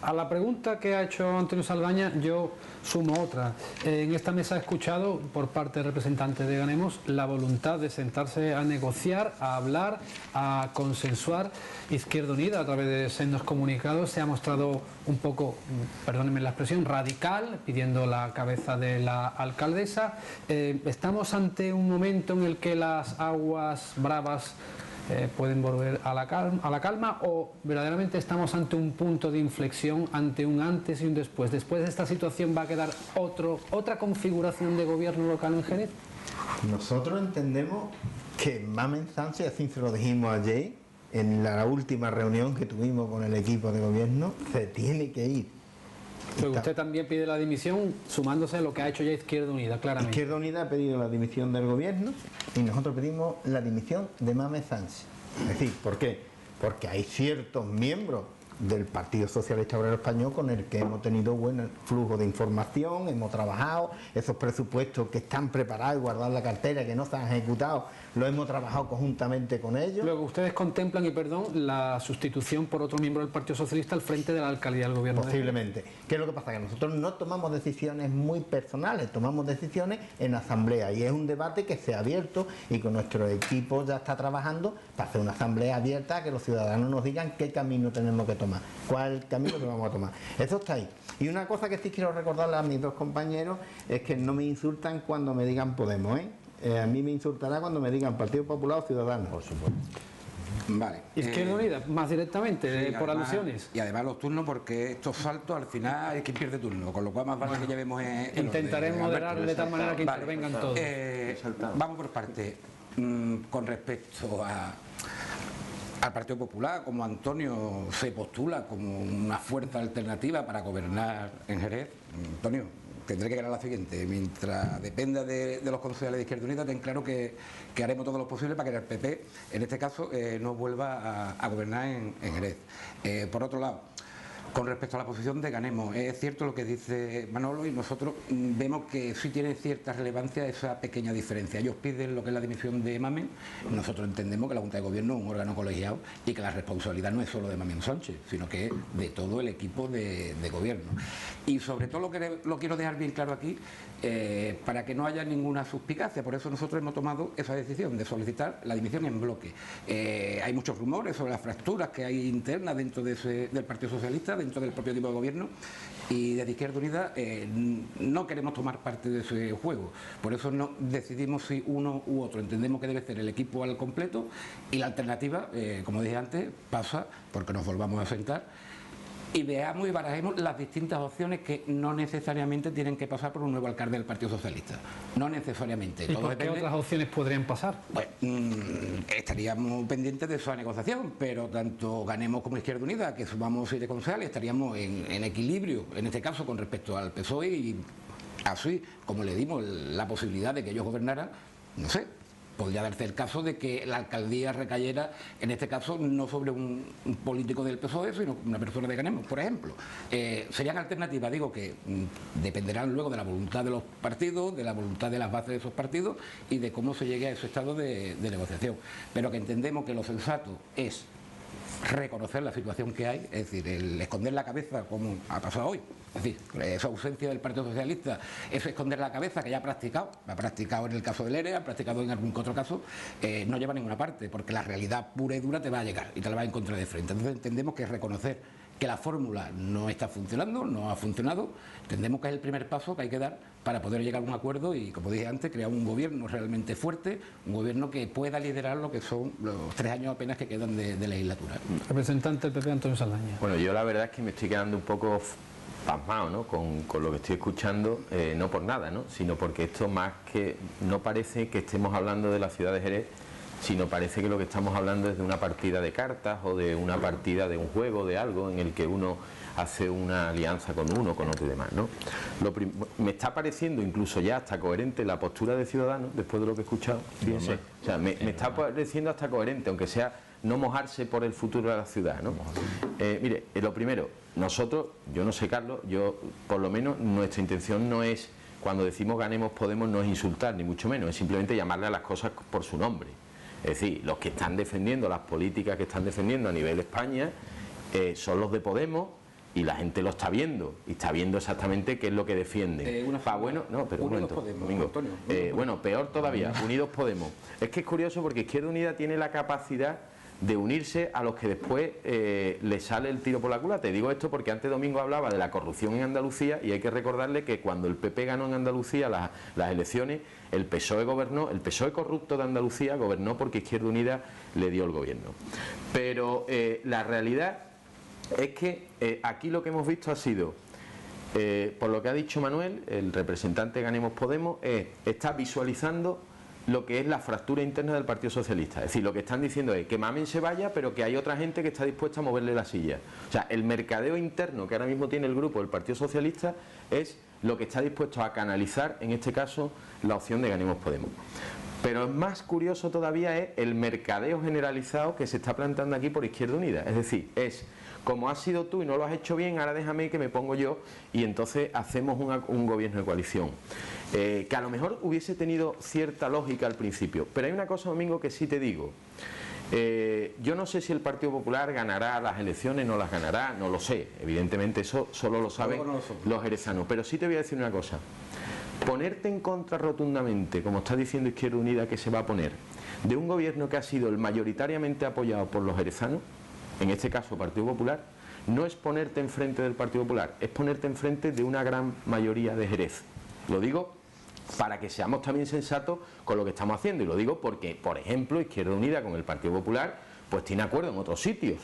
A la pregunta que ha hecho Antonio Saldaña, yo sumo otra. En esta mesa he escuchado por parte del representante de Ganemos la voluntad de sentarse a negociar, a hablar, a consensuar. Izquierda Unida, a través de sendos comunicados, se ha mostrado un poco, perdónenme la expresión, radical, pidiendo la cabeza de la alcaldesa. Estamos ante un momento en el que las aguas bravas pueden volver a la calma, o verdaderamente estamos ante un punto de inflexión, ante un antes y un después. Después de esta situación va a quedar otra configuración de gobierno local en Jerez. Nosotros entendemos que Mamen Sánchez, así se lo dijimos ayer en la última reunión que tuvimos con el equipo de gobierno, se tiene que ir. Pero usted también pide la dimisión sumándose a lo que ha hecho ya Izquierda Unida, claramente. Izquierda Unida ha pedido la dimisión del gobierno y nosotros pedimos la dimisión de Mamen Sánchez. Es decir, ¿por qué? Porque hay ciertos miembros del Partido Socialista Obrero Español con el que hemos tenido buen flujo de información, hemos trabajado, esos presupuestos que están preparados y guardados en la cartera, que no se han ejecutado, lo hemos trabajado conjuntamente con ellos. Luego, ustedes contemplan, y perdón, la sustitución por otro miembro del Partido Socialista al frente de la alcaldía del gobierno. Posiblemente. ¿Qué es lo que pasa? Que nosotros no tomamos decisiones muy personales, tomamos decisiones en asamblea, y es un debate que se ha abierto y con nuestro equipo ya está trabajando para hacer una asamblea abierta, que los ciudadanos nos digan qué camino tenemos que tomar, cuál es el camino que vamos a tomar. Eso está ahí. Y una cosa que sí quiero recordarle a mis dos compañeros es que no me insultan cuando me digan Podemos, a mí me insultará cuando me digan Partido Popular o Ciudadanos. Por supuesto. Vale. Izquierda Unida, más directamente, sí, por además, alusiones. Y además los turnos, porque estos saltos al final es quien pierde turno, con lo cual más vale que llevemos en intentaré orden, moderar Alberto. de tal manera que intervengan todos. Vamos por parte. Con respecto al Partido Popular, como Antonio se postula como una fuerza alternativa para gobernar en Jerez, Antonio, tendré que ganar la siguiente. Mientras dependa de los concejales de Izquierda Unida, ten claro que haremos todo lo posible para que el PP, en este caso, no vuelva a gobernar en Jerez. Por otro lado, con respecto a la posición de Ganemos, es cierto lo que dice Manolo y nosotros vemos que sí tiene cierta relevancia esa pequeña diferencia. Ellos piden lo que es la dimisión de Mamen, nosotros entendemos que la Junta de Gobierno es un órgano colegiado y que la responsabilidad no es solo de Mamen Sánchez, sino que es de todo el equipo de gobierno. Y sobre todo lo quiero dejar bien claro aquí, para que no haya ninguna suspicacia, por eso nosotros hemos tomado esa decisión de solicitar la dimisión en bloque. Hay muchos rumores sobre las fracturas que hay internas dentro del Partido Socialista, dentro del propio tipo de gobierno, y desde Izquierda Unida no queremos tomar parte de ese juego, por eso no decidimos si uno u otro, entendemos que debe ser el equipo al completo y la alternativa, como dije antes, pasa porque nos volvamos a sentar y veamos y barajemos las distintas opciones que no necesariamente tienen que pasar por un nuevo alcalde del Partido Socialista. No necesariamente. ¿Y por qué otras opciones podrían pasar? Pues, estaríamos pendientes de esa negociación, pero tanto Ganemos como Izquierda Unida, que sumamos 7 concejales, estaríamos en equilibrio, en este caso con respecto al PSOE, y así como le dimos la posibilidad de que ellos gobernaran, no sé, podría darse el caso de que la alcaldía recayera, en este caso, no sobre un político del PSOE, sino una persona de Ganemos, por ejemplo. Serían alternativas, digo, que dependerán luego de la voluntad de los partidos, de la voluntad de las bases de esos partidos y de cómo se llegue a ese estado de negociación. Pero que entendemos que lo sensato es reconocer la situación que hay, es decir, el esconder la cabeza como ha pasado hoy. Es decir, esa ausencia del Partido Socialista, ese esconder la cabeza que ya ha practicado en el caso del ERE, ha practicado en algún otro caso, no lleva a ninguna parte, porque la realidad pura y dura te va a llegar y te la va a encontrar de frente. Entonces entendemos que es reconocer que la fórmula no está funcionando, no ha funcionado, entendemos que es el primer paso que hay que dar para poder llegar a un acuerdo y, como dije antes, crear un gobierno realmente fuerte, un gobierno que pueda liderar lo que son los 3 años apenas que quedan de legislatura. Representante del PP, Antonio Saldaña. Bueno, yo la verdad es que me estoy quedando un poco pasmado, ¿no?, con lo que estoy escuchando, no por nada, ¿no?, sino porque esto más que no parece que estemos hablando de la ciudad de Jerez, sino parece que lo que estamos hablando es de una partida de cartas o de una partida de un juego, de algo en el que uno hace una alianza con uno, con otro y demás, ¿no? Me está pareciendo incluso ya hasta coherente la postura de Ciudadanos, después de lo que he escuchado, fíjense, o sea, me está pareciendo hasta coherente, aunque sea no mojarse por el futuro de la ciudad, ¿no? Mire, lo primero, nosotros, yo no sé, Carlos, yo por lo menos nuestra intención no es, cuando decimos ganemos Podemos, no es insultar, ni mucho menos, es simplemente llamarle a las cosas por su nombre. Es decir, los que están defendiendo las políticas que están defendiendo a nivel España son los de Podemos y la gente lo está viendo y está viendo exactamente qué es lo que defienden. Bueno, no, pero un momento, Domingo. Bueno, peor todavía, Unidos Podemos. Es que es curioso porque Izquierda Unida tiene la capacidad de unirse a los que después le sale el tiro por la culata. Te digo esto porque antes Domingo hablaba de la corrupción en Andalucía y hay que recordarle que cuando el PP ganó en Andalucía las elecciones, el PSOE gobernó, el PSOE corrupto de Andalucía gobernó porque Izquierda Unida le dio el gobierno. Pero la realidad es que aquí lo que hemos visto ha sido, por lo que ha dicho Manuel, el representante de Ganemos Podemos, está visualizando lo que es la fractura interna del Partido Socialista. Es decir, lo que están diciendo es que Mamen se vaya, pero que hay otra gente que está dispuesta a moverle la silla. O sea, el mercadeo interno que ahora mismo tiene el grupo del Partido Socialista es lo que está dispuesto a canalizar, en este caso, la opción de Ganemos Podemos. Pero más curioso todavía es el mercadeo generalizado que se está plantando aquí por Izquierda Unida. Es decir, es como has sido tú y no lo has hecho bien, ahora déjame que me pongo yo y entonces hacemos un gobierno de coalición. Que a lo mejor hubiese tenido cierta lógica al principio, pero hay una cosa, Domingo, que sí te digo. Yo no sé si el Partido Popular ganará las elecciones, no las ganará, no lo sé. Evidentemente eso solo lo saben los jerezanos. Pero sí te voy a decir una cosa. Ponerte en contra rotundamente, como está diciendo Izquierda Unida que se va a poner, de un gobierno que ha sido el mayoritariamente apoyado por los jerezanos, en este caso Partido Popular, no es ponerte enfrente del Partido Popular, es ponerte enfrente de una gran mayoría de Jerez. Lo digo para que seamos también sensatos con lo que estamos haciendo, y lo digo porque, por ejemplo, Izquierda Unida con el Partido Popular pues tiene acuerdo en otros sitios.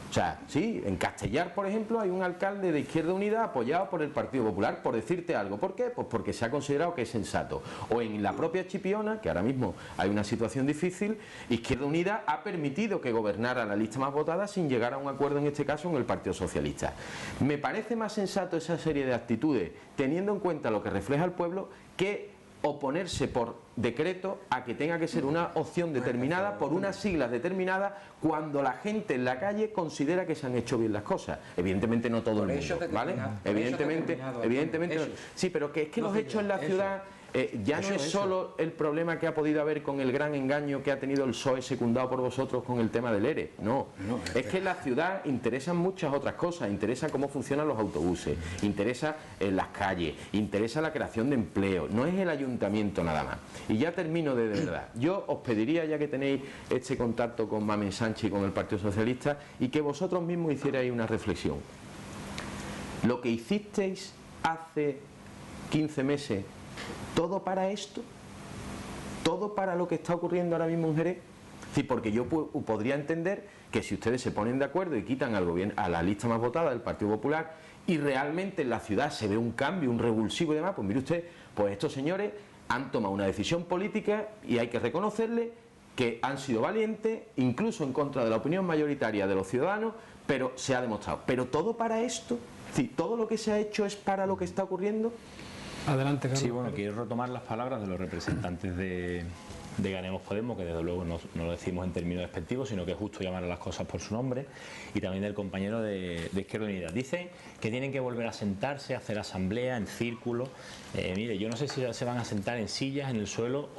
O sea, sí, en Castellar, por ejemplo, hay un alcalde de Izquierda Unida apoyado por el Partido Popular, por decirte algo. ¿Por qué? Pues porque se ha considerado que es sensato. O en la propia Chipiona, que ahora mismo hay una situación difícil, Izquierda Unida ha permitido que gobernara la lista más votada sin llegar a un acuerdo, en este caso, en el Partido Socialista. Me parece más sensato esa serie de actitudes, teniendo en cuenta lo que refleja el pueblo, que oponerse por decreto a que tenga que ser una opción determinada por unas siglas determinadas cuando la gente en la calle considera que se han hecho bien las cosas. Evidentemente no todo el mundo, ¿vale? Evidentemente no. Sí, pero que es que los hechos en la ciudad ya no es solo el problema que ha podido haber con el gran engaño que ha tenido el PSOE secundado por vosotros con el tema del ERE, no, es que en la ciudad interesan muchas otras cosas, interesa cómo funcionan los autobuses, interesa las calles, interesa la creación de empleo, no es el ayuntamiento nada más. Y ya termino de verdad, yo os pediría, ya que tenéis este contacto con Mamen Sánchez y con el Partido Socialista, y que vosotros mismos hicierais una reflexión. Lo que hicisteis hace 15 meses, ¿todo para esto? ¿Todo para lo que está ocurriendo ahora mismo en Jerez? Sí, porque yo podría entender que si ustedes se ponen de acuerdo y quitan al gobierno, a la lista más votada del Partido Popular, y realmente en la ciudad se ve un cambio, un revulsivo y demás, pues mire usted, pues estos señores han tomado una decisión política y hay que reconocerle que han sido valientes, incluso en contra de la opinión mayoritaria de los ciudadanos, pero se ha demostrado. ¿Pero todo para esto? Sí, ¿todo lo que se ha hecho es para lo que está ocurriendo? Adelante, Carlos. Sí, bueno, quiero retomar las palabras de los representantes de Ganemos Podemos, que desde luego no lo decimos en términos despectivos, sino que es justo llamar a las cosas por su nombre, y también del compañero de Izquierda Unida. Dicen que tienen que volver a sentarse, a hacer asamblea en círculo. Mire, yo no sé si se van a sentar en sillas, en el suelo,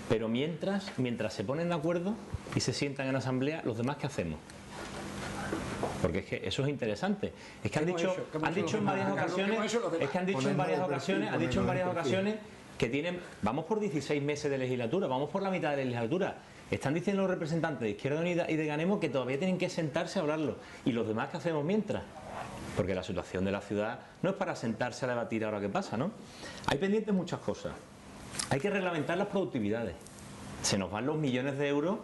pero mientras se ponen de acuerdo y se sientan en asamblea, ¿los demás qué hacemos? Porque es que eso es interesante. Es que han dicho en varias ocasiones, que vamos por 16 meses de legislatura, vamos por la mitad de la legislatura. Están diciendo los representantes de Izquierda Unida y de Ganemos que todavía tienen que sentarse a hablarlo. ¿Y los demás qué hacemos mientras? Porque la situación de la ciudad no es para sentarse a debatir ahora qué pasa, ¿no? Hay pendientes muchas cosas. Hay que reglamentar las productividades. Se nos van los millones de euros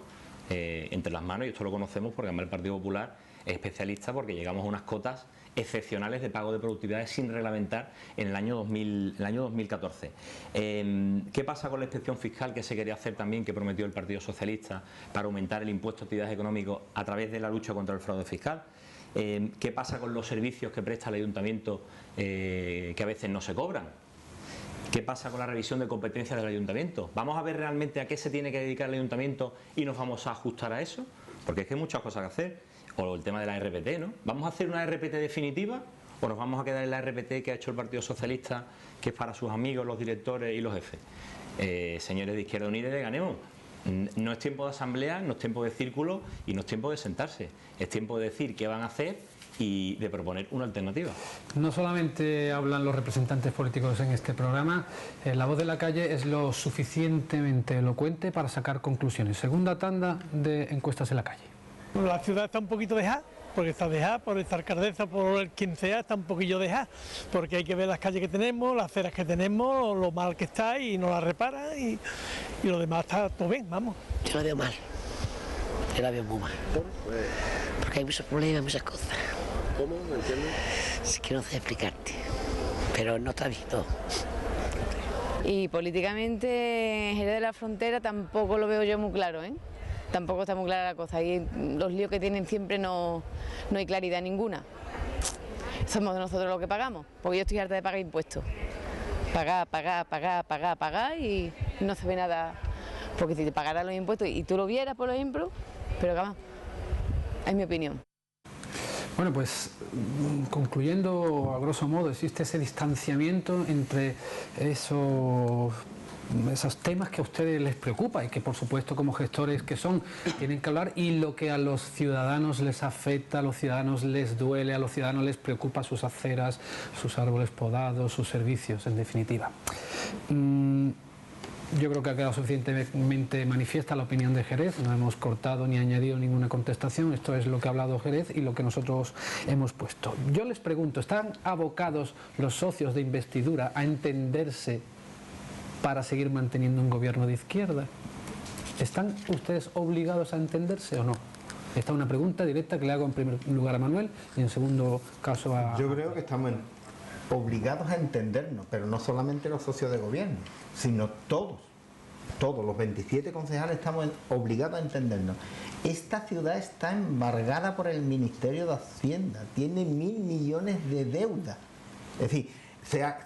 entre las manos, y esto lo conocemos porque además el Partido Popular es especialista, porque llegamos a unas cotas excepcionales de pago de productividades sin reglamentar en el año 2014. ¿Qué pasa con la inspección fiscal que se quería hacer también, que prometió el Partido Socialista, para aumentar el impuesto a actividades económicas a través de la lucha contra el fraude fiscal? ¿Qué pasa con los servicios que presta el ayuntamiento que a veces no se cobran? ¿Qué pasa con la revisión de competencias del ayuntamiento? ¿Vamos a ver realmente a qué se tiene que dedicar el ayuntamiento y nos vamos a ajustar a eso? Porque es que hay muchas cosas que hacer. O el tema de la RPT, ¿no? ¿Vamos a hacer una RPT definitiva o nos vamos a quedar en la RPT que ha hecho el Partido Socialista, que es para sus amigos, los directores y los jefes? Señores de Izquierda Unida y de Ganemos, no es tiempo de asamblea, no es tiempo de círculo y no es tiempo de sentarse. Es tiempo de decir qué van a hacer y de proponer una alternativa. No solamente hablan los representantes políticos en este programa, la voz de la calle es lo suficientemente elocuente para sacar conclusiones. Segunda tanda de encuestas en la calle. La ciudad está un poquito dejada, porque está dejada, por esta alcaldesa, por el quien sea, está un poquillo dejada, porque hay que ver las calles que tenemos, las aceras que tenemos, lo mal que está y no la repara y lo demás está todo bien, vamos. Yo la veo mal, yo la veo muy mal, porque hay muchos problemas, muchas cosas. ¿Cómo? ¿Me entiendes? Es que no sé explicarte, pero no está bien todo. Y políticamente en Jerez de la Frontera tampoco lo veo yo muy claro, ¿eh? Tampoco está muy clara la cosa, y los líos que tienen siempre no hay claridad ninguna. Somos nosotros los que pagamos, porque yo estoy harta de pagar impuestos. Pagar y no se ve nada, porque si te pagaran los impuestos y tú lo vieras, por ejemplo, pero ¿qué más? Es mi opinión. Bueno, pues concluyendo, a grosso modo, existe ese distanciamiento entre esos temas que a ustedes les preocupa y que por supuesto como gestores que son tienen que hablar, y lo que a los ciudadanos les afecta, a los ciudadanos les duele, a los ciudadanos les preocupa: sus aceras, sus árboles podados, sus servicios, en definitiva. Yo creo que ha quedado suficientemente manifiesta la opinión de Jerez, no hemos cortado ni añadido ninguna contestación, esto es lo que ha hablado Jerez y lo que nosotros hemos puesto. Yo les pregunto, ¿están abocados los socios de investidura a entenderse para seguir manteniendo un gobierno de izquierda? ¿Están ustedes obligados a entenderse o no? Esta es una pregunta directa que le hago en primer lugar a Manuel y en segundo caso a... Yo creo que estamos obligados a entendernos, pero no solamente los socios de gobierno, sino todos los 27 concejales estamos obligados a entendernos. Esta ciudad está embargada por el Ministerio de Hacienda, tiene 1.000 millones de deuda. Es decir,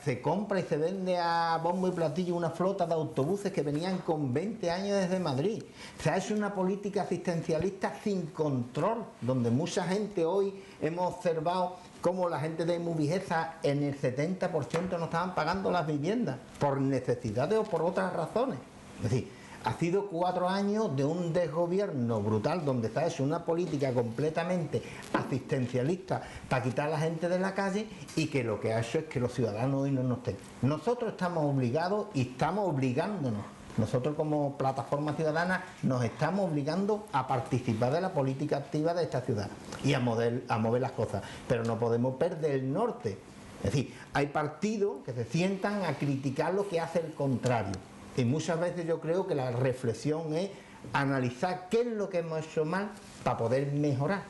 se compra y se vende a bombo y platillo una flota de autobuses que venían con 20 años desde Madrid. Se ha hecho una política asistencialista sin control, donde mucha gente hoy hemos observado cómo la gente de Movijeza en el 70% no estaban pagando las viviendas por necesidades o por otras razones. Es decir, ha sido 4 años de un desgobierno brutal donde se ha hecho una política completamente asistencialista para quitar a la gente de la calle y que lo que ha hecho es que los ciudadanos hoy no nos estén. Nosotros estamos obligados y estamos obligándonos. Nosotros como plataforma ciudadana nos estamos obligando a participar de la política activa de esta ciudad y a mover las cosas, pero no podemos perder el norte. Es decir, hay partidos que se sientan a criticar lo que hace el contrario. Y muchas veces yo creo que la reflexión es analizar qué es lo que hemos hecho mal para poder mejorar.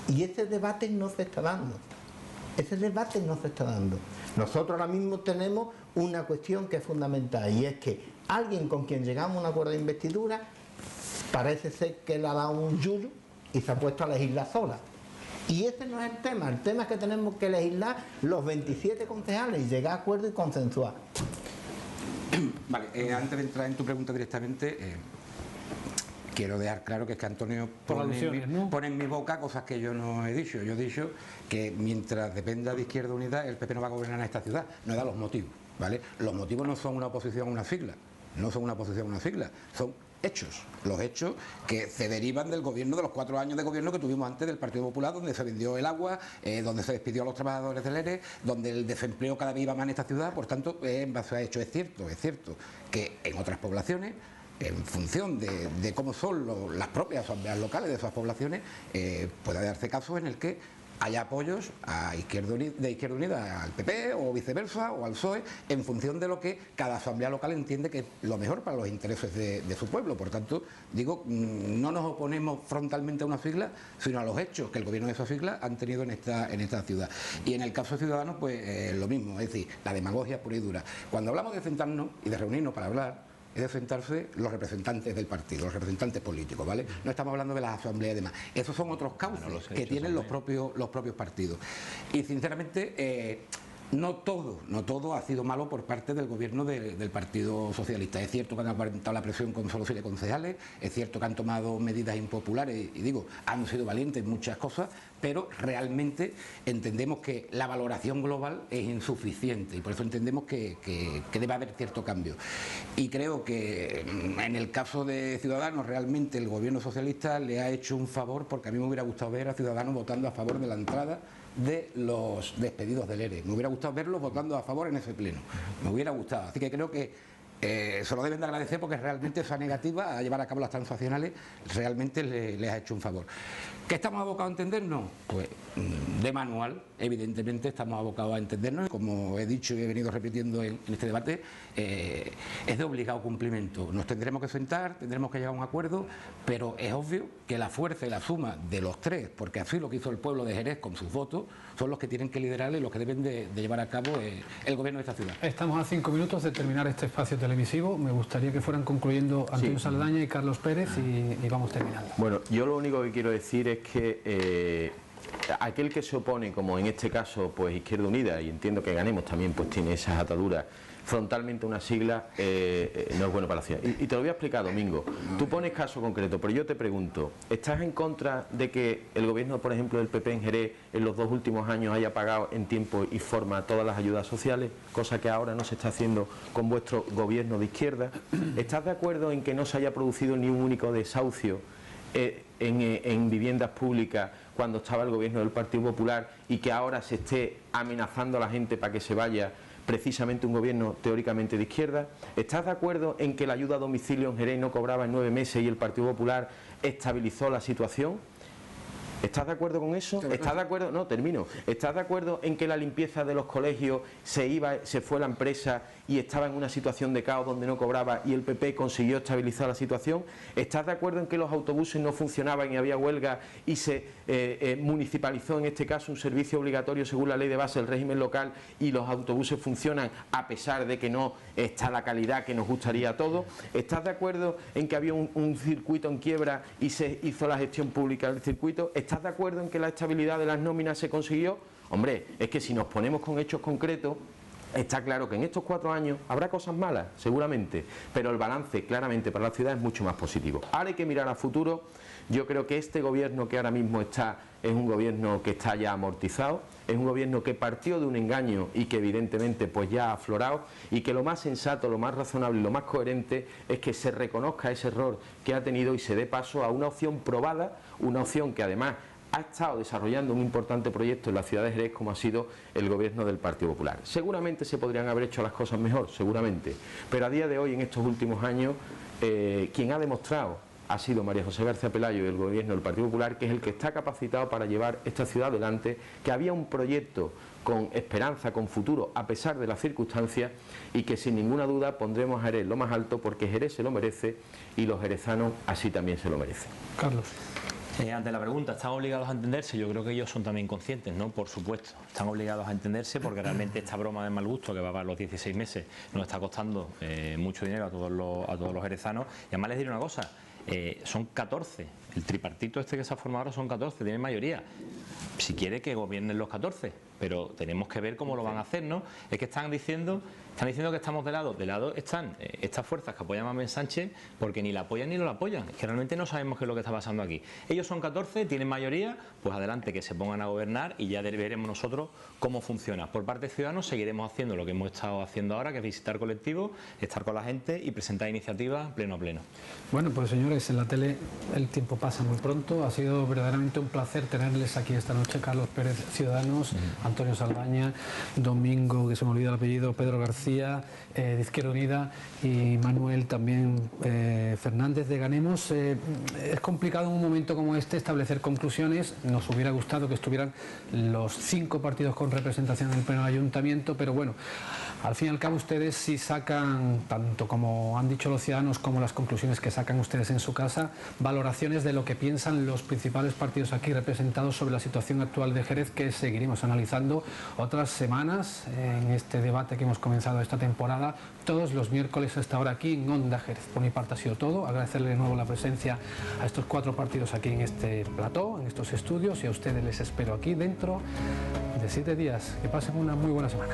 Y ese debate no se está dando. Ese debate no se está dando. Nosotros ahora mismo tenemos una cuestión que es fundamental y es que alguien con quien llegamos a un acuerdo de investidura parece ser que le ha dado un yuyu y se ha puesto a legislar sola. Y ese no es el tema es que tenemos que legislar los 27 concejales y llegar a acuerdo y consensuar. Vale, antes de entrar en tu pregunta directamente, quiero dejar claro que es que Antonio pone en mi boca cosas que yo no he dicho. Yo he dicho que mientras dependa de Izquierda Unida, el PP no va a gobernar en esta ciudad. No da los motivos, ¿vale? Los motivos no son una oposición a una sigla, son hechos, los hechos que se derivan del gobierno, de los 4 años de gobierno que tuvimos antes del Partido Popular, donde se vendió el agua, donde se despidió a los trabajadores del ERE, donde el desempleo cada vez iba más en esta ciudad. Por tanto, en base a hechos, es cierto que en otras poblaciones, en función de cómo son las propias asambleas locales de esas poblaciones, puede darse casos en el que haya apoyos de Izquierda Unida al PP o viceversa o al PSOE en función de lo que cada asamblea local entiende que es lo mejor para los intereses de su pueblo. Por tanto, digo, no nos oponemos frontalmente a una sigla, sino a los hechos que el gobierno de esa sigla han tenido en esta ciudad. Y en el caso de Ciudadanos, pues lo mismo, es decir, la demagogia pura y dura. Cuando hablamos de sentarnos y de reunirnos para hablar, es de sentarse los representantes del partido, los representantes políticos, ¿vale? No estamos hablando de las asambleas y demás. Esos son otros cauces que tienen los propios partidos. Y sinceramente, no todo ha sido malo por parte del gobierno del Partido Socialista. Es cierto que han aguantado la presión con solo 7 concejales, es cierto que han tomado medidas impopulares y digo, han sido valientes en muchas cosas, pero realmente entendemos que la valoración global es insuficiente y por eso entendemos que debe haber cierto cambio. Y creo que en el caso de Ciudadanos realmente el gobierno socialista le ha hecho un favor, porque a mí me hubiera gustado ver a Ciudadanos votando a favor de la entrada de los despedidos del ERE. Me hubiera gustado verlos votando a favor en ese pleno. Me hubiera gustado. Así que creo que se lo deben de agradecer porque realmente esa negativa a llevar a cabo las transaccionales realmente les ha hecho un favor. ¿Qué estamos abocados a entendernos? Pues de manual, evidentemente estamos abocados a entendernos y como he dicho y he venido repitiendo en este debate, es de obligado cumplimiento. Nos tendremos que sentar, tendremos que llegar a un acuerdo, pero es obvio que la fuerza y la suma de los tres, porque así lo que hizo el pueblo de Jerez con sus votos, son los que tienen que liderar y los que deben de llevar a cabo el gobierno de esta ciudad. Estamos a 5 minutos de terminar este espacio televisivo. Me gustaría que fueran concluyendo Antonio Saldaña y Carlos Pérez y vamos terminando. Bueno, yo lo único que quiero decir es que aquel que se opone, como en este caso pues Izquierda Unida, y entiendo que Ganemos también pues tiene esas ataduras, frontalmente una sigla no es bueno para la ciudad. Y te lo voy a explicar, Domingo. Tú pones caso concreto, pero yo te pregunto, ¿estás en contra de que el gobierno, por ejemplo, del PP en Jerez, en los 2 últimos años haya pagado en tiempo y forma todas las ayudas sociales, cosa que ahora no se está haciendo con vuestro gobierno de izquierda? ¿Estás de acuerdo en que no se haya producido ni un único desahucio en viviendas públicas cuando estaba el gobierno del Partido Popular y que ahora se esté amenazando a la gente para que se vaya precisamente un gobierno teóricamente de izquierda? ¿Estás de acuerdo en que la ayuda a domicilio en Jerez no cobraba en 9 meses y el Partido Popular estabilizó la situación? ¿Estás de acuerdo con eso? ¿Estás de acuerdo? No, termino. ¿Estás de acuerdo en que la limpieza de los colegios se fue la empresa y estaba en una situación de caos donde no cobraba y el PP consiguió estabilizar la situación? ¿Estás de acuerdo en que los autobuses no funcionaban y había huelga y se municipalizó en este caso un servicio obligatorio según la ley de base del régimen local y los autobuses funcionan a pesar de que no está la calidad que nos gustaría a todos? ¿Estás de acuerdo en que había un circuito en quiebra y se hizo la gestión pública del circuito? ¿Estás de acuerdo en que la estabilidad de las nóminas se consiguió? Hombre, es que si nos ponemos con hechos concretos, está claro que en estos 4 años habrá cosas malas, seguramente, pero el balance claramente para la ciudad es mucho más positivo. Ahora hay que mirar a futuro. Yo creo que este gobierno que ahora mismo está es un gobierno que está ya amortizado, es un gobierno que partió de un engaño y que evidentemente pues ya ha aflorado, y que lo más sensato, lo más razonable y lo más coherente es que se reconozca ese error que ha tenido y se dé paso a una opción probada, una opción que además ha estado desarrollando un importante proyecto en la ciudad de Jerez como ha sido el gobierno del Partido Popular. Seguramente se podrían haber hecho las cosas mejor, seguramente, pero a día de hoy, en estos últimos años, quien ha demostrado ha sido María José García Pelayo y el gobierno del Partido Popular, que es el que está capacitado para llevar esta ciudad adelante, que había un proyecto con esperanza, con futuro, a pesar de las circunstancias, y que sin ninguna duda pondremos a Jerez lo más alto porque Jerez se lo merece y los jerezanos así también se lo merecen. Carlos. Ante la pregunta, ¿están obligados a entenderse? Yo creo que ellos son también conscientes, ¿no? Por supuesto, están obligados a entenderse porque realmente esta broma de mal gusto que va para los 16 meses nos está costando mucho dinero a todos los jerezanos. Y además les diré una cosa, son 14, el tripartito este que se ha formado ahora son 14, tienen mayoría. Si quiere que gobiernen los 14, pero tenemos que ver cómo lo van a hacer, ¿no? Es que están diciendo que estamos de lado están estas fuerzas que apoyan a Manuel Sánchez porque ni la apoyan ni no la apoyan, es que realmente no sabemos qué es lo que está pasando aquí. Ellos son 14, tienen mayoría, pues adelante, que se pongan a gobernar y ya veremos nosotros cómo funciona. Por parte de Ciudadanos seguiremos haciendo lo que hemos estado haciendo ahora, que es visitar colectivos, estar con la gente y presentar iniciativas pleno a pleno. Bueno, pues señores, en la tele el tiempo pasa muy pronto, ha sido verdaderamente un placer tenerles aquí esta noche. Carlos Pérez, Ciudadanos, Antonio Saldaña, Domingo, que se me olvida el apellido, Pedro García, de Izquierda Unida, y Manuel también Fernández de Ganemos. Es complicado en un momento como este establecer conclusiones. Nos hubiera gustado que estuvieran los 5 partidos con representación en el pleno del ayuntamiento, pero bueno, al fin y al cabo ustedes sí sacan, tanto como han dicho los ciudadanos como las conclusiones que sacan ustedes en su casa, valoraciones de lo que piensan los principales partidos aquí representados sobre la situación actual de Jerez, que seguiremos analizando otras semanas en este debate que hemos comenzado esta temporada, todos los miércoles a esta hora aquí en Onda Jerez. Por mi parte ha sido todo, agradecerle de nuevo la presencia a estos 4 partidos aquí en este plató, en estos estudios, y a ustedes les espero aquí dentro de 7 días. Que pasen una muy buena semana.